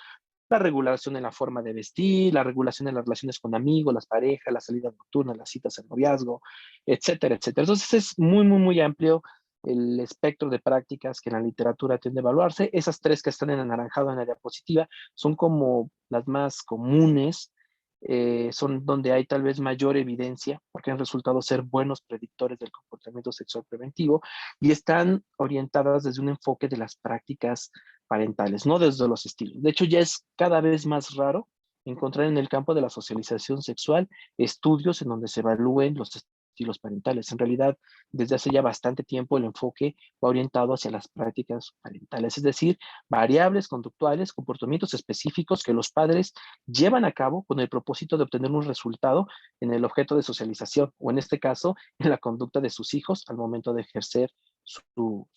la regulación en la forma de vestir, la regulación en las relaciones con amigos, las parejas, las salidas nocturnas, las citas al noviazgo, etcétera, etcétera. Entonces es muy, muy, muy amplio el espectro de prácticas que en la literatura tiende a evaluarse. Esas tres que están en anaranjado en la diapositiva son como las más comunes. son donde hay tal vez mayor evidencia, porque han resultado ser buenos predictores del comportamiento sexual preventivo, y están orientadas desde un enfoque de las prácticas parentales, no desde los estilos. De hecho, ya es cada vez más raro encontrar en el campo de la socialización sexual estudios en donde se evalúen los estilos parentales. En realidad, desde hace ya bastante tiempo el enfoque va orientado hacia las prácticas parentales, es decir, variables conductuales, comportamientos específicos que los padres llevan a cabo con el propósito de obtener un resultado en el objeto de socialización, o en este caso, en la conducta de sus hijos al momento de ejercer su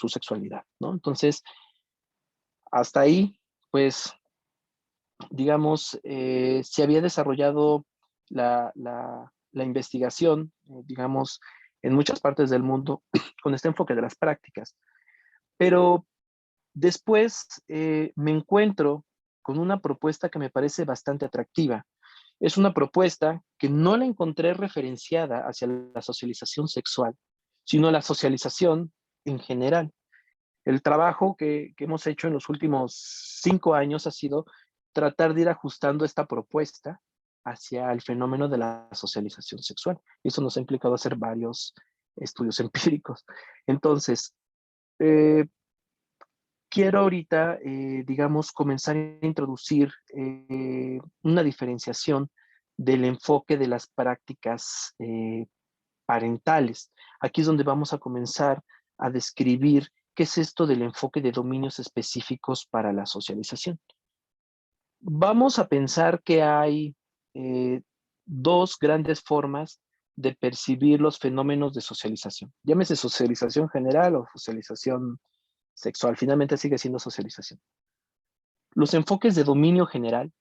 sexualidad, ¿no? Entonces, hasta ahí, pues, digamos, se había desarrollado la investigación, digamos, en muchas partes del mundo con este enfoque de las prácticas. Pero después me encuentro con una propuesta que me parece bastante atractiva. Es una propuesta que no la encontré referenciada hacia la socialización sexual, sino la socialización en general. El trabajo que hemos hecho en los últimos 5 años ha sido tratar de ir ajustando esta propuesta hacia el fenómeno de la socialización sexual. Y eso nos ha implicado hacer varios estudios empíricos. Entonces, eh, quiero ahorita, digamos, comenzar a introducir una diferenciación del enfoque de las prácticas parentales. Aquí es donde vamos a comenzar a describir qué es esto del enfoque de dominios específicos para la socialización. Vamos a pensar que hay dos grandes formas de percibir los fenómenos de socialización. Llámese socialización general o socialización sexual. Finalmente sigue siendo socialización. Los enfoques de dominio general,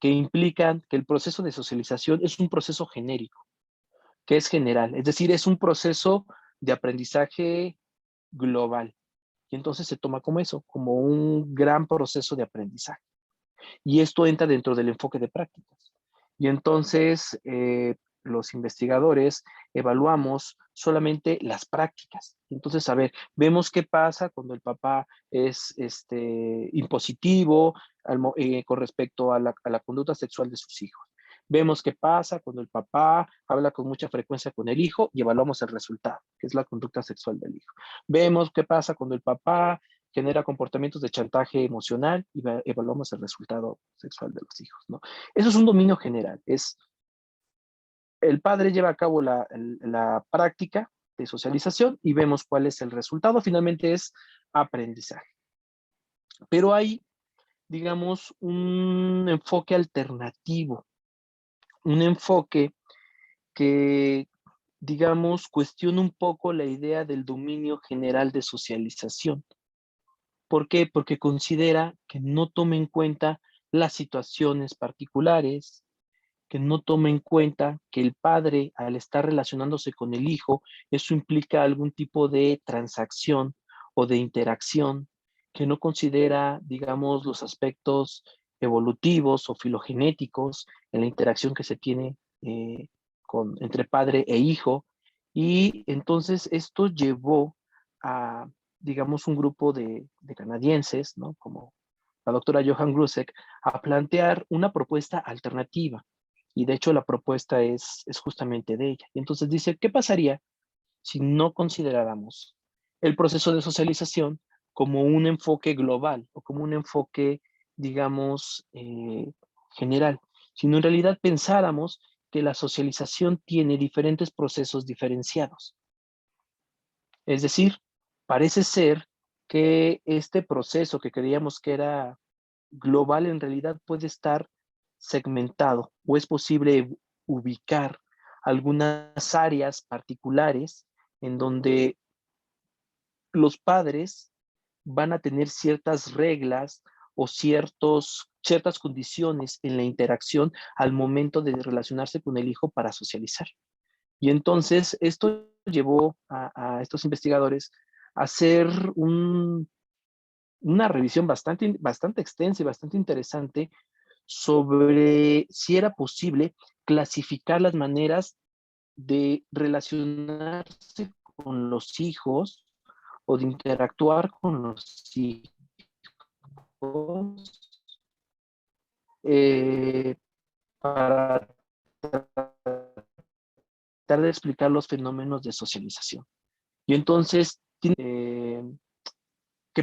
que implican que el proceso de socialización es un proceso genérico, que es general, es decir, es un proceso de aprendizaje global. Y entonces se toma como eso, como un gran proceso de aprendizaje. Y esto entra dentro del enfoque de prácticas. Y entonces los investigadores evaluamos solamente las prácticas. Entonces, a ver, vemos qué pasa cuando el papá es impositivo con respecto a la conducta sexual de sus hijos. Vemos qué pasa cuando el papá habla con mucha frecuencia con el hijo y evaluamos el resultado, que es la conducta sexual del hijo. Vemos qué pasa cuando el papá genera comportamientos de chantaje emocional y evaluamos el resultado sexual de los hijos, ¿no? Eso es un dominio general. Es el padre lleva a cabo la práctica de socialización y vemos cuál es el resultado. Finalmente es aprendizaje. Pero hay, digamos, un enfoque alternativo, un enfoque que, digamos, cuestiona un poco la idea del dominio general de socialización. ¿Por qué? Porque considera que no toma en cuenta las situaciones particulares, que no toma en cuenta que el padre, al estar relacionándose con el hijo, eso implica algún tipo de transacción o de interacción, que no considera, digamos, los aspectos evolutivos o filogenéticos en la interacción que se tiene entre padre e hijo. Y entonces esto llevó a, digamos, un grupo de canadienses, ¿no? Como la doctora Johan Grusek, a plantear una propuesta alternativa. Y de hecho la propuesta es justamente de ella. Y entonces dice, ¿qué pasaría si no consideráramos el proceso de socialización como un enfoque global o como un enfoque, digamos, general? Sino en realidad pensáramos que la socialización tiene diferentes procesos diferenciados. Es decir, parece ser que este proceso que creíamos que era global en realidad puede estar segmentado o es posible ubicar algunas áreas particulares en donde los padres van a tener ciertas reglas o ciertas condiciones en la interacción al momento de relacionarse con el hijo para socializar. Y entonces esto llevó a estos investigadores a hacer una revisión bastante extensa y bastante interesante sobre si era posible clasificar las maneras de relacionarse con los hijos o de interactuar con los hijos para tratar de explicar los fenómenos de socialización. Y entonces, que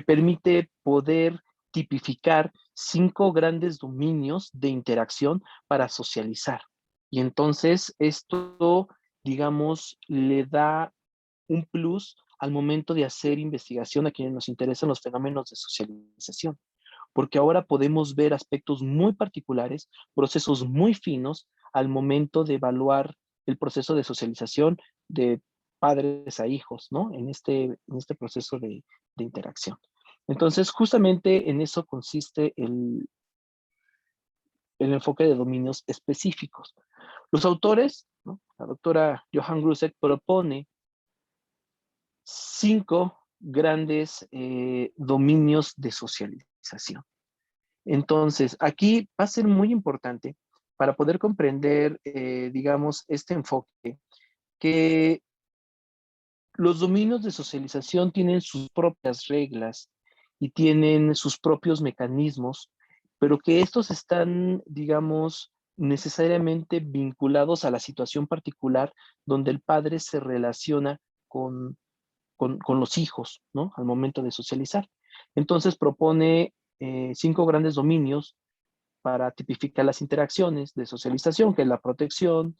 permite poder tipificar 5 grandes dominios de interacción para socializar. Y entonces esto, digamos, le da un plus al momento de hacer investigación a quienes nos interesan los fenómenos de socialización, porque ahora podemos ver aspectos muy particulares, procesos muy finos al momento de evaluar el proceso de socialización de padres a hijos, ¿no? En este proceso de interacción. Entonces, justamente en eso consiste el enfoque de dominios específicos. Los autores, ¿no? La doctora Johan Grusek propone 5 grandes dominios de socialización. Entonces, aquí va a ser muy importante para poder comprender, digamos, este enfoque, que los dominios de socialización tienen sus propias reglas y tienen sus propios mecanismos, pero que estos están, digamos, necesariamente vinculados a la situación particular donde el padre se relaciona con los hijos, ¿no? Al momento de socializar. Entonces propone 5 grandes dominios para tipificar las interacciones de socialización, que es la protección,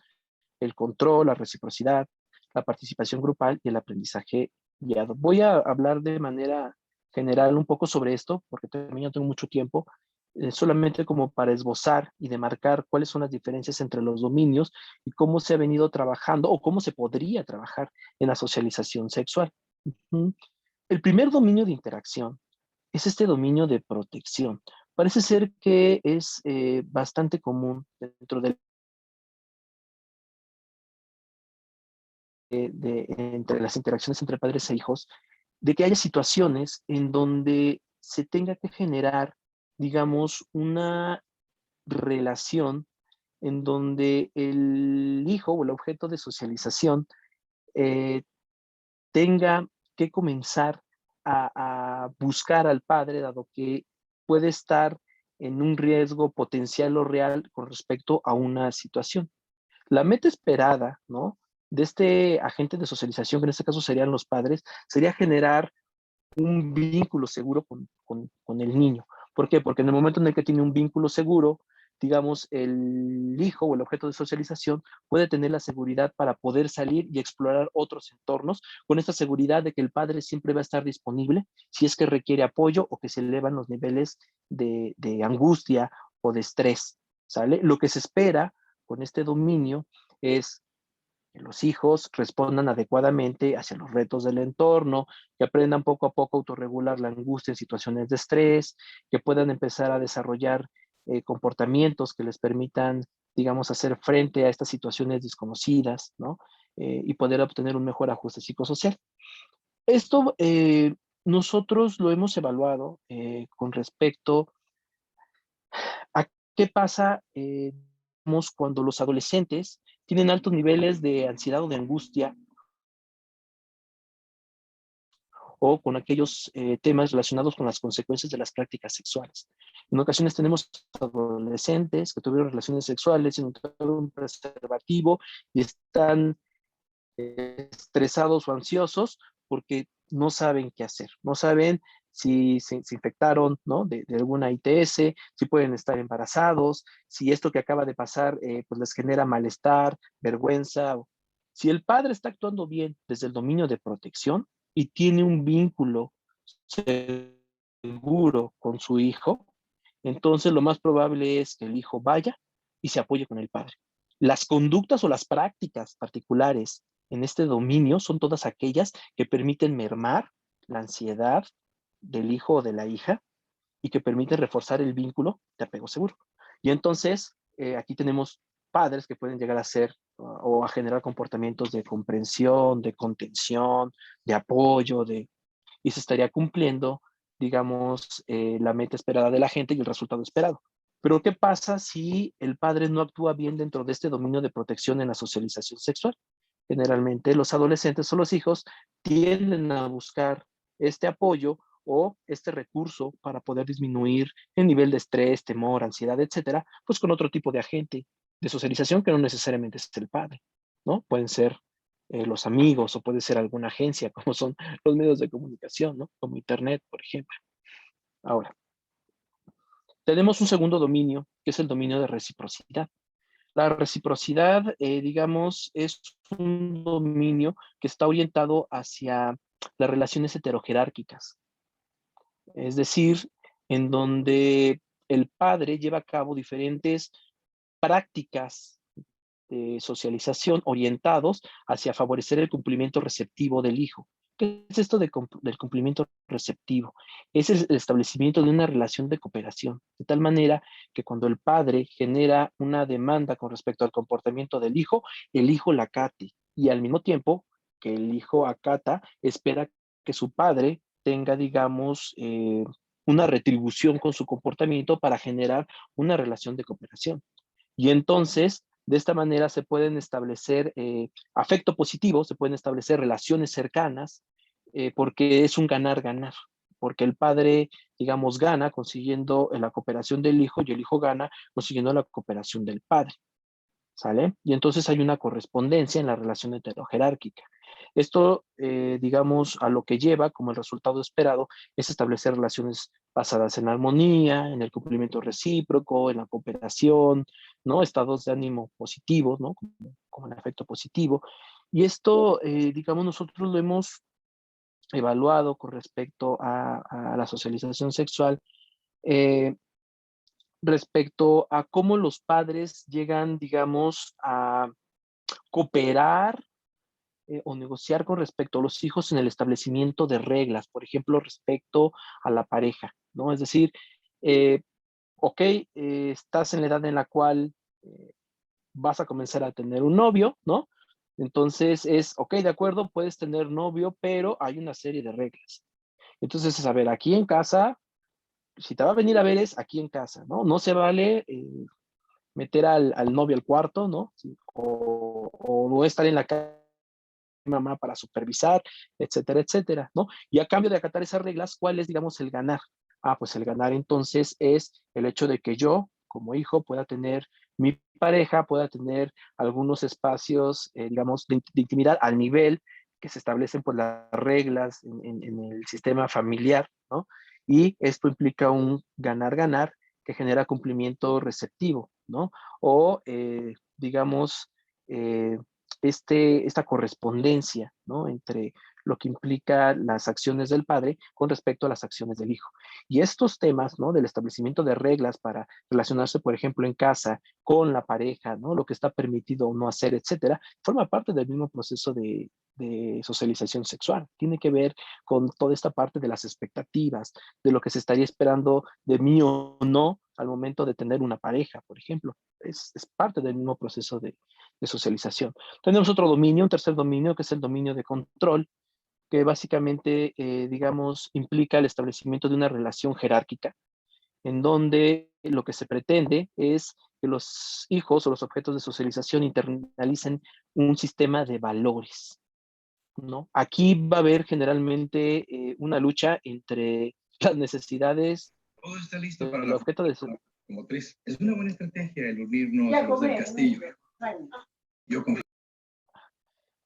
el control, la reciprocidad, la participación grupal y el aprendizaje guiado. Voy a hablar de manera general un poco sobre esto, porque también no tengo mucho tiempo, solamente como para esbozar y demarcar cuáles son las diferencias entre los dominios y cómo se ha venido trabajando o cómo se podría trabajar en la socialización sexual. El primer dominio de interacción es este dominio de protección. Parece ser que es bastante común dentro entre las interacciones entre padres e hijos, de que haya situaciones en donde se tenga que generar, digamos, una relación en donde el hijo o el objeto de socialización eh, tenga que comenzar a buscar al padre, dado que puede estar en un riesgo potencial o real con respecto a una situación. La meta esperada, ¿no? De este agente de socialización, que en este caso serían los padres, sería generar un vínculo seguro con el niño. ¿Por qué? Porque en el momento en el que tiene un vínculo seguro, digamos, el hijo o el objeto de socialización puede tener la seguridad para poder salir y explorar otros entornos, con esta seguridad de que el padre siempre va a estar disponible si es que requiere apoyo o que se elevan los niveles de angustia o de estrés, ¿sale? Lo que se espera con este dominio es que los hijos respondan adecuadamente hacia los retos del entorno, que aprendan poco a poco a autorregular la angustia en situaciones de estrés, que puedan empezar a desarrollar comportamientos que les permitan, digamos, hacer frente a estas situaciones desconocidas, ¿no? Y poder obtener un mejor ajuste psicosocial. Esto nosotros lo hemos evaluado con respecto a qué pasa cuando los adolescentes tienen altos niveles de ansiedad o de angustia o con aquellos temas relacionados con las consecuencias de las prácticas sexuales. En ocasiones tenemos adolescentes que tuvieron relaciones sexuales sin un preservativo y están estresados o ansiosos porque no saben qué hacer, no saben si se infectaron, ¿no? de alguna ITS, si pueden estar embarazados, si esto que acaba de pasar pues les genera malestar, vergüenza. Si el padre está actuando bien desde el dominio de protección y tiene un vínculo seguro con su hijo, entonces lo más probable es que el hijo vaya y se apoye con el padre. Las conductas o las prácticas particulares en este dominio son todas aquellas que permiten mermar la ansiedad del hijo o de la hija y que permiten reforzar el vínculo de apego seguro. Y entonces, aquí tenemos padres que pueden llegar a ser o a generar comportamientos de comprensión, de contención, de apoyo, y se estaría cumpliendo, digamos, la meta esperada de la gente y el resultado esperado. Pero ¿qué pasa si el padre no actúa bien dentro de este dominio de protección en la socialización sexual? Generalmente los adolescentes o los hijos tienden a buscar este apoyo o este recurso para poder disminuir el nivel de estrés, temor, ansiedad, etcétera, pues con otro tipo de agente, de socialización que no necesariamente es el padre, ¿no? Pueden ser los amigos o puede ser alguna agencia, como son los medios de comunicación, ¿no? Como Internet, por ejemplo. Ahora, tenemos un segundo dominio, que es el dominio de reciprocidad. La reciprocidad, digamos, es un dominio que está orientado hacia las relaciones heterojerárquicas. Es decir, en donde el padre lleva a cabo diferentes prácticas de socialización orientados hacia favorecer el cumplimiento receptivo del hijo. ¿Qué es esto del cumplimiento receptivo? Es el establecimiento de una relación de cooperación, de tal manera que cuando el padre genera una demanda con respecto al comportamiento del hijo, el hijo la acate y al mismo tiempo que el hijo acata, espera que su padre tenga, digamos, una retribución con su comportamiento para generar una relación de cooperación. Y entonces, de esta manera se pueden establecer afecto positivo, se pueden establecer relaciones cercanas, porque es un ganar-ganar, porque el padre, digamos, gana consiguiendo la cooperación del hijo y el hijo gana consiguiendo la cooperación del padre. ¿Sale? Y entonces hay una correspondencia en la relación heterojerárquica. Esto, digamos, a lo que lleva como el resultado esperado es establecer relaciones basadas en la armonía, en el cumplimiento recíproco, en la cooperación, ¿no? Estados de ánimo positivos, ¿no? Como el afecto positivo. Y esto, digamos, nosotros lo hemos evaluado con respecto a la socialización sexual, respecto a cómo los padres llegan, digamos, a cooperar o negociar con respecto a los hijos en el establecimiento de reglas, por ejemplo, respecto a la pareja, ¿no? Es decir, ok, estás en la edad en la cual vas a comenzar a tener un novio, ¿no? Entonces es, ok, de acuerdo, puedes tener novio, pero hay una serie de reglas. Entonces es, a ver, aquí en casa, si te va a venir a ver es aquí en casa, ¿no? No se vale meter al novio al cuarto, ¿no? Sí, o no estar en la casa mamá para supervisar, etcétera, etcétera, ¿no? Y a cambio de acatar esas reglas, ¿cuál es, digamos, el ganar? Ah, pues el ganar entonces es el hecho de que yo, como hijo, pueda tener mi pareja, pueda tener algunos espacios, digamos, de intimidad al nivel que se establecen por las reglas en el sistema familiar, ¿no? Y esto implica un ganar-ganar que genera cumplimiento receptivo, ¿no? O, digamos, esta correspondencia, ¿no? Entre lo que implica las acciones del padre con respecto a las acciones del hijo. Y estos temas, ¿no? Del establecimiento de reglas para relacionarse, por ejemplo, en casa, con la pareja, ¿no? Lo que está permitido o no hacer, etcétera, forma parte del mismo proceso de socialización sexual. Tiene que ver con toda esta parte de las expectativas, de lo que se estaría esperando de mí o no al momento de tener una pareja, por ejemplo. Es parte del mismo proceso de socialización. Tenemos otro dominio, un tercer dominio, que es el dominio de control, que básicamente, digamos, implica el establecimiento de una relación jerárquica, en donde lo que se pretende es que los hijos o los objetos de socialización internalicen un sistema de valores, ¿no? Aquí va a haber generalmente una lucha entre las necesidades Todo está listo para del la objeto de... como tres. Es una buena estrategia el unirnos a los del castillo. Yo confío.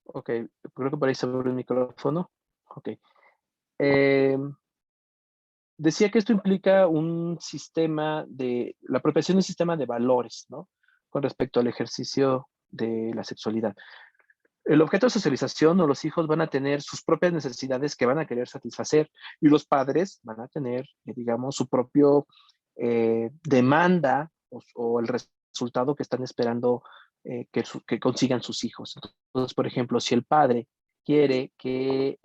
Ok, creo que por ahí se abre el micrófono. Ok. Decía que esto implica un sistema la apropiación de un sistema de valores, ¿no? Con respecto al ejercicio de la sexualidad. El objeto de socialización o los hijos van a tener sus propias necesidades que van a querer satisfacer y los padres van a tener, digamos, su propio demanda o el resultado que están esperando que consigan sus hijos. Entonces, por ejemplo, si el padre quiere que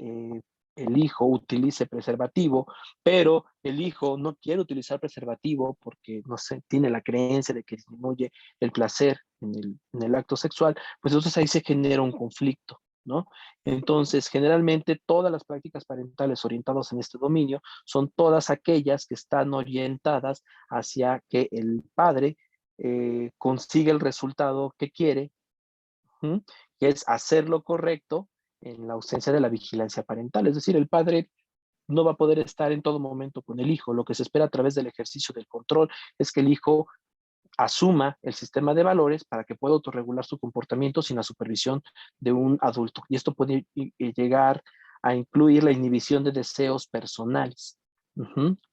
el hijo utilice preservativo, pero el hijo no quiere utilizar preservativo porque, no sé, tiene la creencia de que disminuye el placer en el acto sexual, pues entonces ahí se genera un conflicto, ¿no? Entonces, generalmente todas las prácticas parentales orientadas en este dominio son todas aquellas que están orientadas hacia que el padre consiga el resultado que quiere, ¿sí? Que es hacer lo correcto en la ausencia de la vigilancia parental. Es decir, el padre no va a poder estar en todo momento con el hijo. Lo que se espera a través del ejercicio del control es que el hijo asuma el sistema de valores para que pueda autorregular su comportamiento sin la supervisión de un adulto. Y esto puede llegar a incluir la inhibición de deseos personales,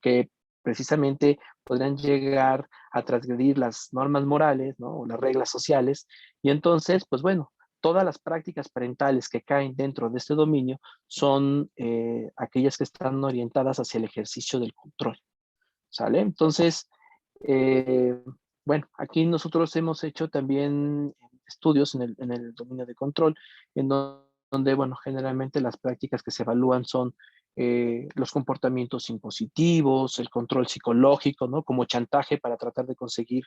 que precisamente podrían llegar a transgredir las normas morales, ¿no? O las reglas sociales. Y entonces, pues bueno, todas las prácticas parentales que caen dentro de este dominio son aquellas que están orientadas hacia el ejercicio del control, ¿sale? Entonces, bueno, aquí nosotros hemos hecho también estudios en el dominio de control, en donde, bueno, generalmente las prácticas que se evalúan son los comportamientos impositivos, el control psicológico, ¿no? Como chantaje para tratar de conseguir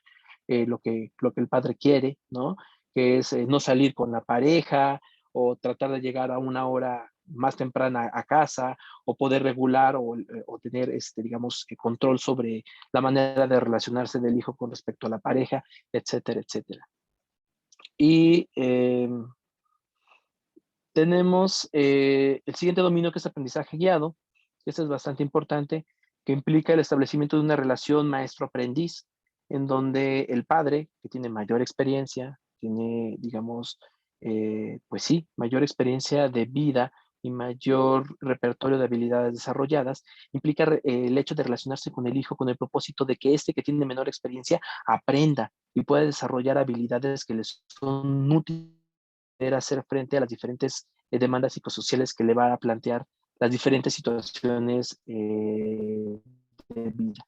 lo que el padre quiere, ¿no? Que es no salir con la pareja o tratar de llegar a una hora más temprana a casa o poder regular o tener, digamos, control sobre la manera de relacionarse del hijo con respecto a la pareja, etcétera, etcétera. Y tenemos el siguiente dominio, que es aprendizaje guiado. Este es bastante importante, que implica el establecimiento de una relación maestro-aprendiz, en donde el padre, que tiene mayor experiencia, tiene, digamos, pues sí, mayor experiencia de vida y mayor repertorio de habilidades desarrolladas, implica el hecho de relacionarse con el hijo con el propósito de que este que tiene menor experiencia aprenda y pueda desarrollar habilidades que les son útiles hacer frente a las diferentes demandas psicosociales que le va a plantear las diferentes situaciones de vida.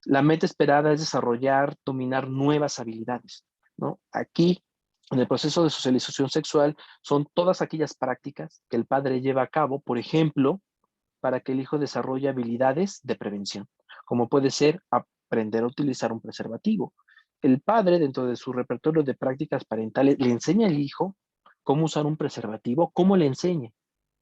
La meta esperada es desarrollar, dominar nuevas habilidades, ¿no? Aquí, en el proceso de socialización sexual, son todas aquellas prácticas que el padre lleva a cabo, por ejemplo, para que el hijo desarrolle habilidades de prevención, como puede ser aprender a utilizar un preservativo. El padre, dentro de su repertorio de prácticas parentales, le enseña al hijo cómo usar un preservativo, cómo le enseña,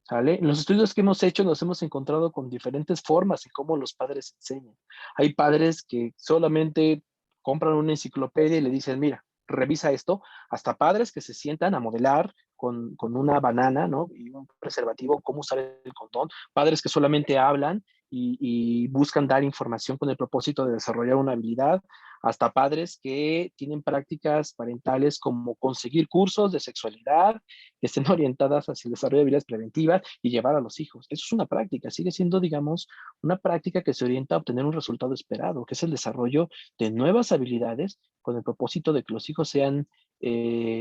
¿sale? En los estudios que hemos hecho nos hemos encontrado con diferentes formas en cómo los padres enseñan. Hay padres que solamente compran una enciclopedia y le dicen, mira, revisa esto, hasta padres que se sientan a modelar con una banana, ¿no? Y un preservativo, cómo usar el condón, padres que solamente hablan y buscan dar información con el propósito de desarrollar una habilidad, hasta padres que tienen prácticas parentales como conseguir cursos de sexualidad que estén orientadas hacia el desarrollo de habilidades preventivas y llevar a los hijos. Eso es una práctica, sigue siendo, digamos, una práctica que se orienta a obtener un resultado esperado, que es el desarrollo de nuevas habilidades con el propósito de que los hijos sean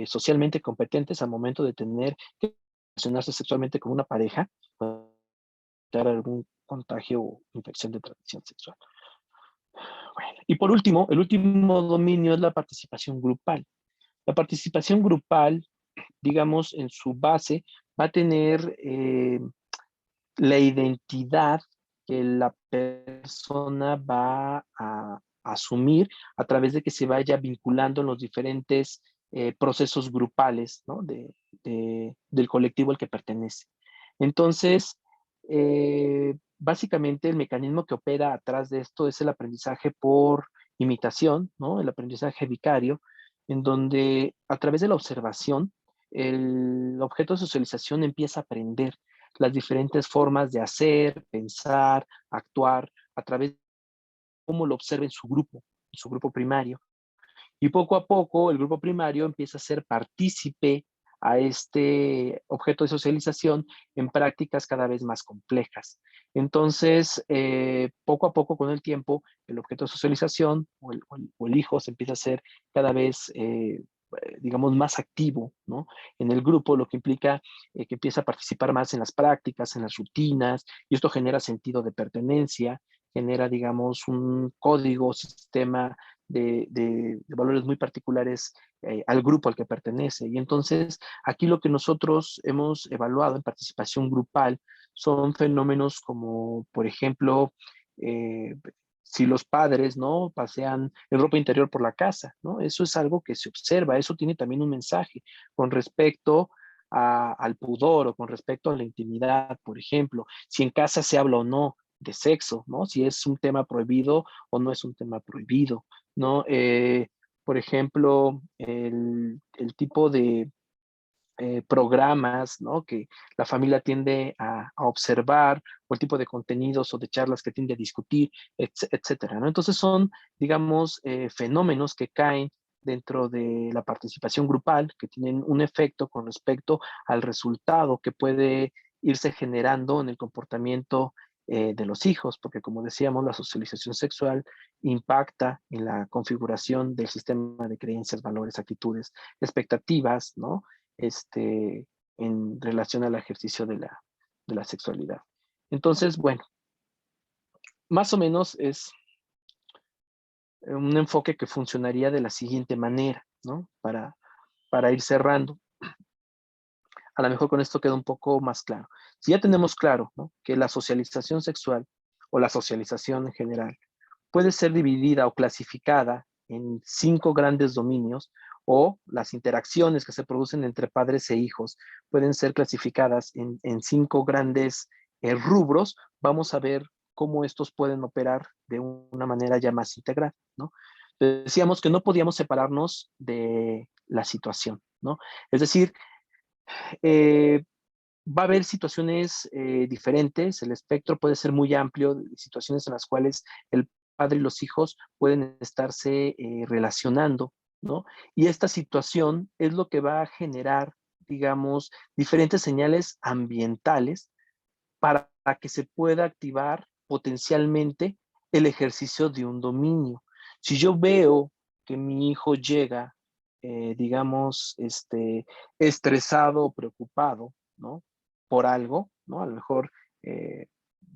socialmente competentes al momento de tener que relacionarse sexualmente con una pareja, para evitar algún contagio o infección de transmisión sexual. Bueno, y por último, el último dominio es la participación grupal. La participación grupal, digamos, en su base, va a tener la identidad que la persona va a asumir a través de que se vaya vinculando en los diferentes procesos grupales, ¿no? Del colectivo al que pertenece. Entonces, básicamente el mecanismo que opera atrás de esto es el aprendizaje por imitación, ¿no? El aprendizaje vicario, en donde a través de la observación, el objeto de socialización empieza a aprender las diferentes formas de hacer, pensar, actuar, a través de cómo lo observa en su grupo primario. Y poco a poco el grupo primario empieza a ser partícipe a este objeto de socialización en prácticas cada vez más complejas. Entonces, poco a poco con el tiempo, el objeto de socialización o el hijo se empieza a ser cada vez, digamos, más activo, ¿no? En el grupo, lo que implica que empieza a participar más en las prácticas, en las rutinas, y esto genera sentido de pertenencia, genera, digamos, un código, sistema de valores muy particulares al grupo al que pertenece. Y entonces, aquí lo que nosotros hemos evaluado en participación grupal son fenómenos como, por ejemplo, si los padres, ¿no? Pasean en ropa interior por la casa, ¿no? Eso es algo que se observa, eso tiene también un mensaje con respecto al pudor o con respecto a la intimidad, por ejemplo, si en casa se habla o no de sexo, ¿no? Si es un tema prohibido o no es un tema prohibido, ¿no? Por ejemplo, el tipo programas, ¿no?, que la familia tiende a observar, o el tipo de contenidos o de charlas que tiende a discutir, etcétera, ¿no? Entonces son, digamos, fenómenos que caen dentro de la participación grupal, que tienen un efecto con respecto al resultado que puede irse generando en el comportamiento de los hijos, porque como decíamos, la socialización sexual impacta en la configuración del sistema de creencias, valores, actitudes, expectativas, ¿no?, en relación al ejercicio de la sexualidad. Entonces, bueno, más o menos es un enfoque que funcionaría de la siguiente manera, ¿no? Para ir cerrando. A lo mejor con esto queda un poco más claro. Si ya tenemos claro, ¿no?, que la socialización sexual o la socialización en general puede ser dividida o clasificada en 5 grandes dominios, o las interacciones que se producen entre padres e hijos pueden ser clasificadas en 5 grandes rubros, vamos a ver cómo estos pueden operar de una manera ya más integral, ¿no? Decíamos que no podíamos separarnos de la situación, ¿no? Es decir, va a haber situaciones diferentes, el espectro puede ser muy amplio, situaciones en las cuales el padre y los hijos pueden estarse relacionando, ¿no? Y esta situación es lo que va a generar, digamos, diferentes señales ambientales para que se pueda activar potencialmente el ejercicio de un dominio. Si yo veo que mi hijo llega, digamos, estresado o preocupado, ¿no?, por algo, ¿no? A lo mejor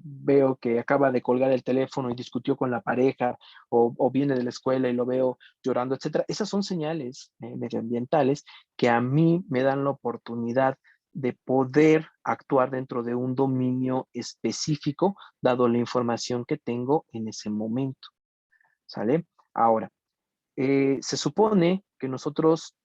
veo que acaba de colgar el teléfono y discutió con la pareja, o viene de la escuela y lo veo llorando, etcétera. Esas son señales medioambientales que a mí me dan la oportunidad de poder actuar dentro de un dominio específico, dado la información que tengo en ese momento, ¿sale? Ahora, se supone que nosotros,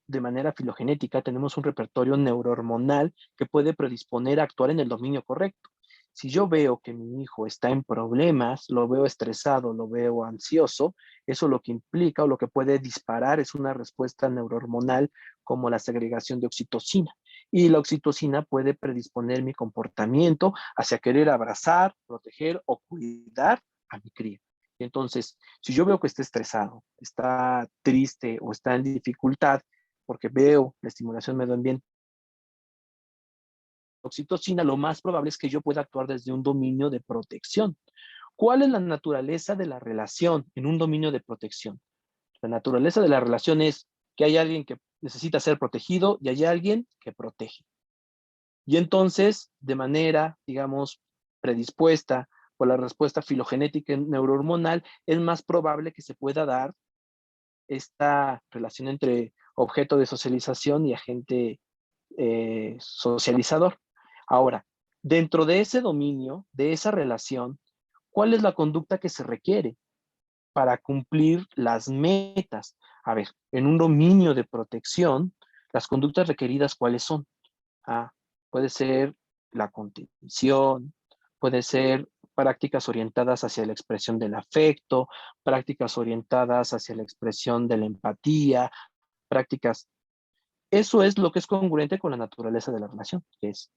de manera filogenética, tenemos un repertorio neurohormonal que puede predisponer a actuar en el dominio correcto. Si yo veo que mi hijo está en problemas, lo veo estresado, lo veo ansioso, eso lo que implica o lo que puede disparar es una respuesta neurohormonal como la segregación de oxitocina. Y la oxitocina puede predisponer mi comportamiento hacia querer abrazar, proteger o cuidar a mi cría. Entonces, si yo veo que está estresado, está triste o está en dificultad, porque veo la estimulación medioambiental, oxitocina, lo más probable es que yo pueda actuar desde un dominio de protección. ¿Cuál es la naturaleza de la relación en un dominio de protección? La naturaleza de la relación es que hay alguien que necesita ser protegido y hay alguien que protege. Y entonces, de manera, digamos, predispuesta por la respuesta filogenética neurohormonal, es más probable que se pueda dar esta relación entre objeto de socialización y agente socializador. Ahora, dentro de ese dominio, de esa relación, ¿cuál es la conducta que se requiere para cumplir las metas? A ver, en un dominio de protección, las conductas requeridas, ¿cuáles son? Puede ser la contención, puede ser prácticas orientadas hacia la expresión del afecto, prácticas orientadas hacia la expresión de la empatía, prácticas. Eso es lo que es congruente con la naturaleza de la relación, que es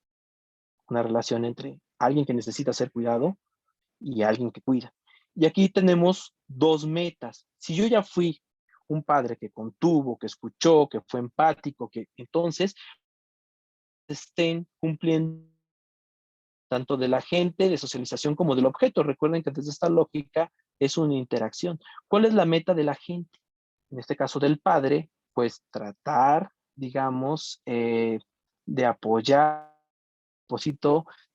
una relación entre alguien que necesita ser cuidado y alguien que cuida. Y aquí tenemos 2 metas. Si yo ya fui un padre que contuvo, que escuchó, que fue empático, que entonces estén cumpliendo tanto del agente de socialización como del objeto. Recuerden que desde esta lógica es una interacción. ¿Cuál es la meta del agente? En este caso del padre, pues tratar, digamos, de apoyar,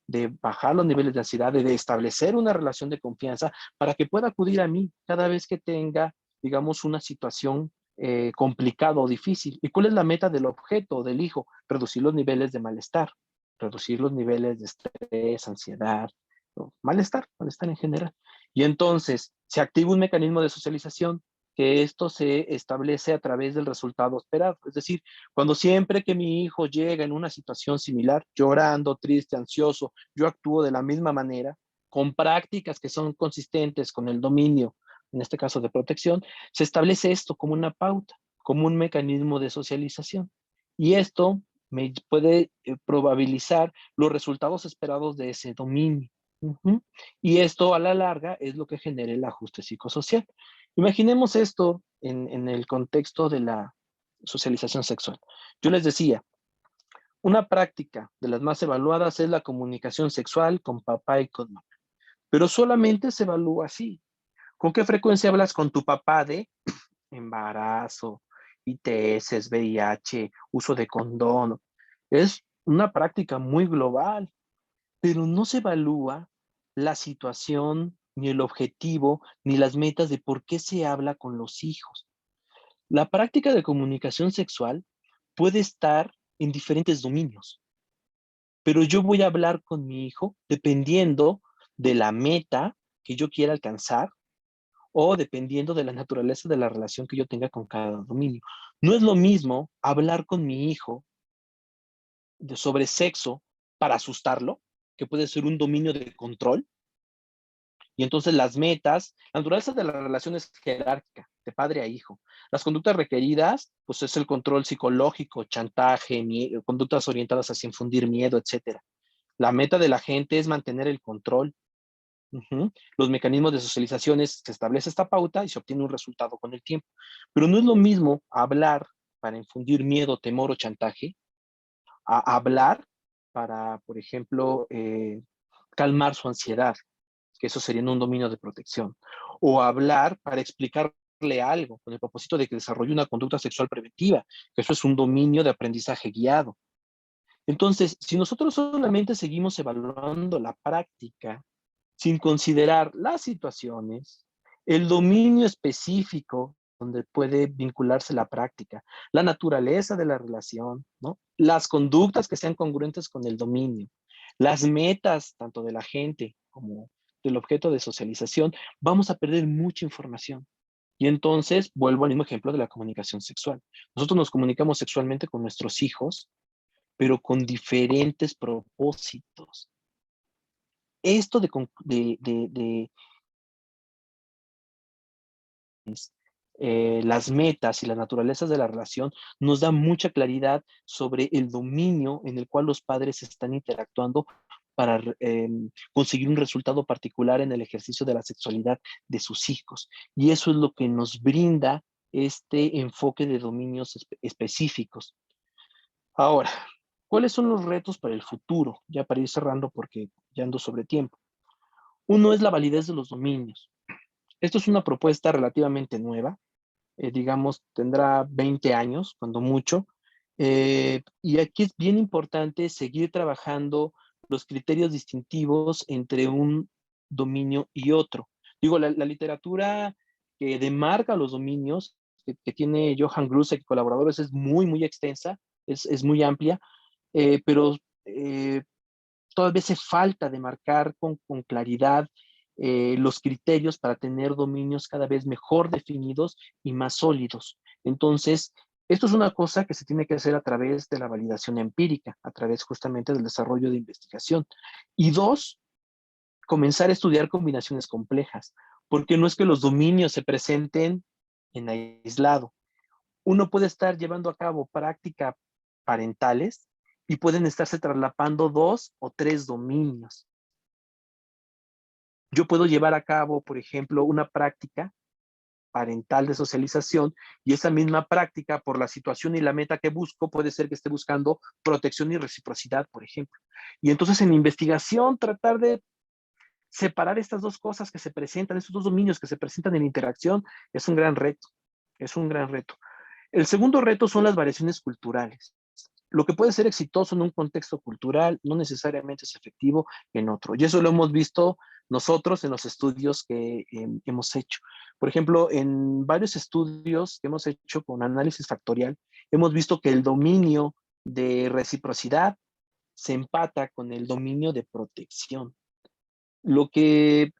de bajar los niveles de ansiedad, de establecer una relación de confianza para que pueda acudir a mí cada vez que tenga, digamos, una situación complicada o difícil. ¿Y cuál es la meta del objeto, del hijo? Reducir los niveles de malestar, reducir los niveles de estrés, ansiedad, ¿no? Malestar en general. Y entonces se activa un mecanismo de socialización, que esto se establece a través del resultado esperado. Es decir, cuando siempre que mi hijo llega en una situación similar, llorando, triste, ansioso, yo actúo de la misma manera, con prácticas que son consistentes con el dominio, en este caso de protección, se establece esto como una pauta, como un mecanismo de socialización. Y esto me puede probabilizar los resultados esperados de ese dominio. Y esto a la larga es lo que genera el ajuste psicosocial. Imaginemos esto en el contexto de la socialización sexual. Yo les decía, una práctica de las más evaluadas es la comunicación sexual con papá y con mamá, pero solamente se evalúa así. ¿Con qué frecuencia hablas con tu papá de embarazo, ITS, VIH, uso de condón? Es una práctica muy global, pero no se evalúa la situación, ni el objetivo, ni las metas de por qué se habla con los hijos. La práctica de comunicación sexual puede estar en diferentes dominios, pero yo voy a hablar con mi hijo dependiendo de la meta que yo quiera alcanzar o dependiendo de la naturaleza de la relación que yo tenga con cada dominio. No es lo mismo hablar con mi hijo sobre sexo para asustarlo, que puede ser un dominio de control, y entonces las metas, la naturaleza de la relación es jerárquica, de padre a hijo. Las conductas requeridas, pues es el control psicológico, chantaje, conductas orientadas hacia infundir miedo, etc. La meta de la gente es mantener el control. Los mecanismos de socialización es, se establece esta pauta y se obtiene un resultado con el tiempo. Pero no es lo mismo hablar para infundir miedo, temor o chantaje, a hablar para, por ejemplo, calmar su ansiedad, que eso sería en un dominio de protección, o hablar para explicarle algo con el propósito de que desarrolle una conducta sexual preventiva, que eso es un dominio de aprendizaje guiado. Entonces, si nosotros solamente seguimos evaluando la práctica sin considerar las situaciones, el dominio específico donde puede vincularse la práctica, la naturaleza de la relación, ¿no? Las conductas que sean congruentes con el dominio, las metas tanto de la gente como del objeto de socialización, vamos a perder mucha información. Y entonces vuelvo al mismo ejemplo de la comunicación sexual. Nosotros nos comunicamos sexualmente con nuestros hijos, pero con diferentes propósitos. Esto las metas y las naturalezas de la relación nos da mucha claridad sobre el dominio en el cual los padres están interactuando para conseguir un resultado particular en el ejercicio de la sexualidad de sus hijos. Y eso es lo que nos brinda este enfoque de dominios específicos. Ahora, ¿cuáles son los retos para el futuro? Ya para ir cerrando porque ya ando sobre tiempo. Uno es la validez de los dominios. Esto es una propuesta relativamente nueva, digamos, tendrá 20 años, cuando mucho, y aquí es bien importante seguir trabajando los criterios distintivos entre un dominio y otro. Digo, la literatura que demarca los dominios, que tiene Johan Grusek y colaboradores, es muy, muy extensa, es muy amplia, pero todavía hace falta de marcar con claridad los criterios para tener dominios cada vez mejor definidos y más sólidos. Entonces, esto es una cosa que se tiene que hacer a través de la validación empírica, a través justamente del desarrollo de investigación. Y dos, comenzar a estudiar combinaciones complejas, porque no es que los dominios se presenten en aislado. Uno puede estar llevando a cabo prácticas parentales y pueden estarse traslapando 2 o 3 dominios. Yo puedo llevar a cabo, por ejemplo, una práctica parental de socialización y esa misma práctica, por la situación y la meta que busco, puede ser que esté buscando protección y reciprocidad, por ejemplo. Y entonces en investigación tratar de separar estas dos cosas que se presentan, estos dos dominios que se presentan en interacción, es un gran reto, es un gran reto. El segundo reto son las variaciones culturales. Lo que puede ser exitoso en un contexto cultural no necesariamente es efectivo en otro. Y eso lo hemos visto nosotros en los estudios que hemos hecho. Por ejemplo, en varios estudios que hemos hecho con análisis factorial, hemos visto que el dominio de reciprocidad se empata con el dominio de protección. Lo que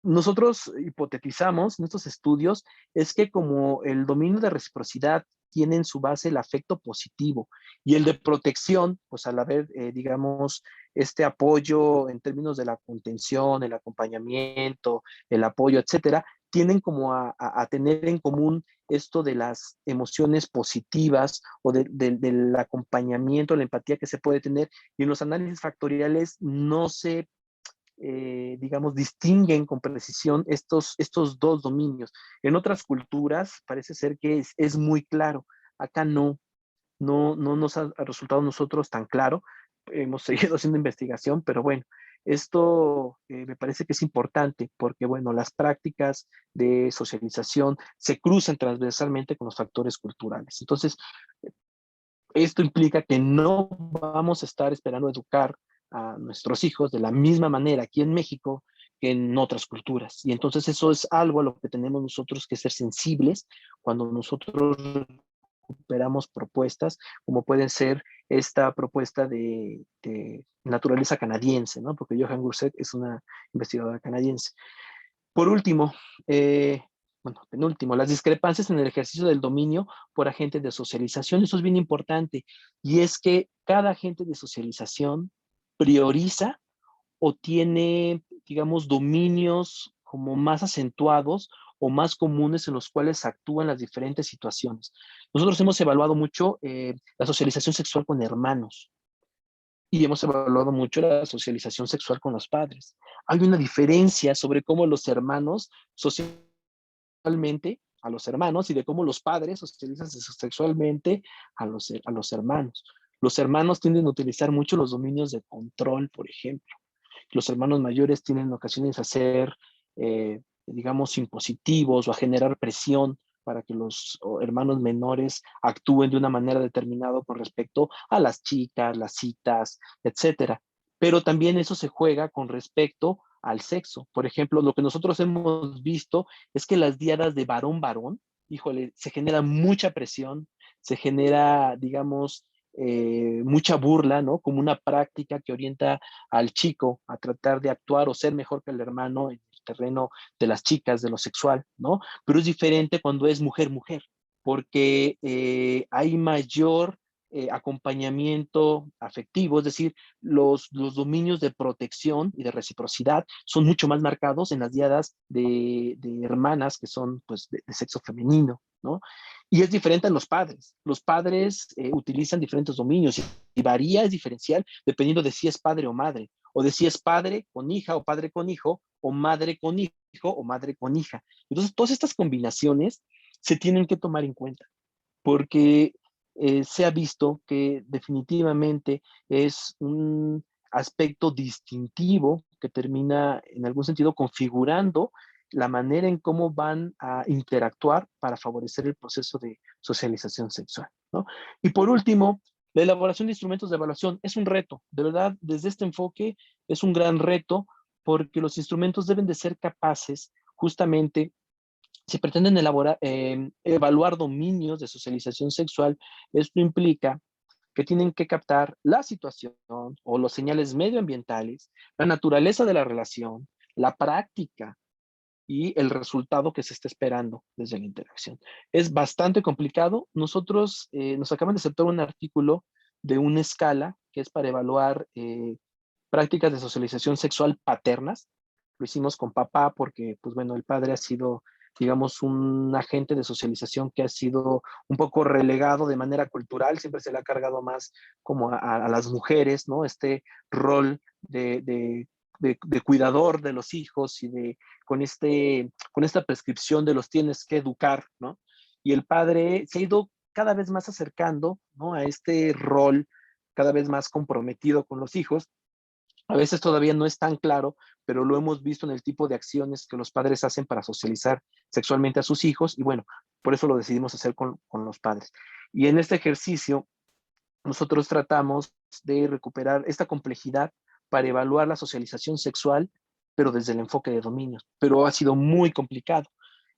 nosotros hipotetizamos en estos estudios es que como el dominio de reciprocidad tiene en su base el afecto positivo y el de protección, pues al haber, digamos, este apoyo en términos de la contención, el acompañamiento, el apoyo, etcétera, tienden como a tener en común esto de las emociones positivas o del acompañamiento, la empatía que se puede tener, y en los análisis factoriales no se, digamos, distinguen con precisión estos dos dominios. En otras culturas parece ser que es muy claro, acá no nos ha resultado a nosotros tan claro, hemos seguido haciendo investigación, pero bueno, esto me parece que es importante porque, bueno, las prácticas de socialización se cruzan transversalmente con los factores culturales. Entonces, esto implica que no vamos a estar esperando educar a nuestros hijos de la misma manera aquí en México que en otras culturas. Y entonces eso es algo a lo que tenemos nosotros que ser sensibles cuando nosotros recuperamos propuestas, como puede ser esta propuesta de naturaleza canadiense, ¿no? Porque Johan Gurset es una investigadora canadiense. Por último, bueno, penúltimo, las discrepancias en el ejercicio del dominio por agentes de socialización. Eso es bien importante. Y es que cada agente de socialización prioriza o tiene, digamos, dominios como más acentuados o más comunes en los cuales actúan las diferentes situaciones. Nosotros hemos evaluado mucho la socialización sexual con hermanos y hemos evaluado mucho la socialización sexual con los padres. Hay una diferencia sobre cómo los hermanos socialmente a los hermanos y de cómo los padres socializan sexualmente a los hermanos. Los hermanos tienden a utilizar mucho los dominios de control, por ejemplo. Los hermanos mayores tienen en ocasiones a ser, digamos, impositivos o a generar presión para que los hermanos menores actúen de una manera determinada con respecto a las chicas, las citas, etcétera. Pero también eso se juega con respecto al sexo. Por ejemplo, lo que nosotros hemos visto es que las diadas de varón-varón, híjole, se genera mucha presión, se genera, digamos, mucha burla, ¿no? Como una práctica que orienta al chico a tratar de actuar o ser mejor que el hermano en el terreno de las chicas, de lo sexual, ¿no? Pero es diferente cuando es mujer-mujer, porque hay mayor acompañamiento afectivo, es decir, los dominios de protección y de reciprocidad son mucho más marcados en las diadas de hermanas que son pues de sexo femenino, ¿no? Y es diferente en los padres. Los padres utilizan diferentes dominios y varía, es diferencial, dependiendo de si es padre o madre, o de si es padre con hija o padre con hijo, o madre con hijo o madre con hija. Entonces, todas estas combinaciones se tienen que tomar en cuenta, porque se ha visto que definitivamente es un aspecto distintivo que termina en algún sentido configurando la manera en cómo van a interactuar para favorecer el proceso de socialización sexual, ¿no? Y por último, la elaboración de instrumentos de evaluación es un reto, de verdad, desde este enfoque es un gran reto porque los instrumentos deben de ser capaces justamente si pretenden evaluar dominios de socialización sexual, esto implica que tienen que captar la situación o los señales medioambientales, la naturaleza de la relación, la práctica y el resultado que se está esperando desde la interacción. Es bastante complicado. Nosotros nos acaban de aceptar un artículo de una escala que es para evaluar prácticas de socialización sexual paternas. Lo hicimos con papá porque, pues bueno, el padre ha sido, digamos, un agente de socialización que ha sido un poco relegado de manera cultural, siempre se le ha cargado más como a las mujeres, ¿no? Este rol de cuidador de los hijos y con esta prescripción de los tienes que educar, ¿no? Y el padre se ha ido cada vez más acercando, ¿no? A este rol cada vez más comprometido con los hijos. A veces todavía no es tan claro, pero lo hemos visto en el tipo de acciones que los padres hacen para socializar sexualmente a sus hijos y bueno, por eso lo decidimos hacer con los padres. Y en este ejercicio nosotros tratamos de recuperar esta complejidad para evaluar la socialización sexual, pero desde el enfoque de dominios, pero ha sido muy complicado.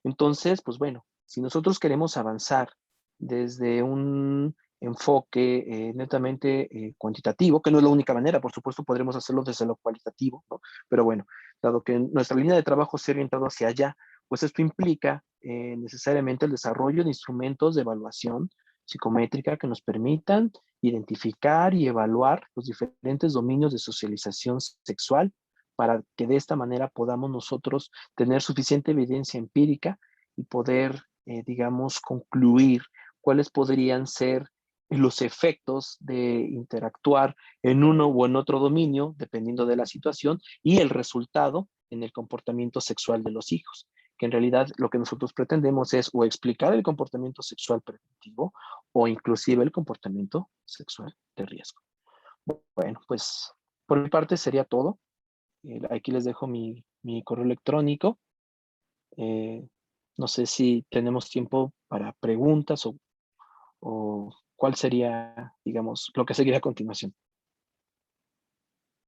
Entonces, pues bueno, si nosotros queremos avanzar desde un enfoque netamente cuantitativo, que no es la única manera, por supuesto podremos hacerlo desde lo cualitativo, ¿no? Pero bueno, dado que nuestra línea de trabajo se ha orientado hacia allá, pues esto implica necesariamente el desarrollo de instrumentos de evaluación psicométrica que nos permitan identificar y evaluar los diferentes dominios de socialización sexual para que de esta manera podamos nosotros tener suficiente evidencia empírica y poder, digamos, concluir cuáles podrían ser los efectos de interactuar en uno o en otro dominio, dependiendo de la situación, y el resultado en el comportamiento sexual de los hijos, que en realidad lo que nosotros pretendemos es o explicar el comportamiento sexual preventivo o inclusive el comportamiento sexual de riesgo. Bueno, pues por mi parte sería todo. Aquí les dejo mi correo electrónico. No sé si tenemos tiempo para preguntas o cuál sería, digamos, lo que seguirá a continuación.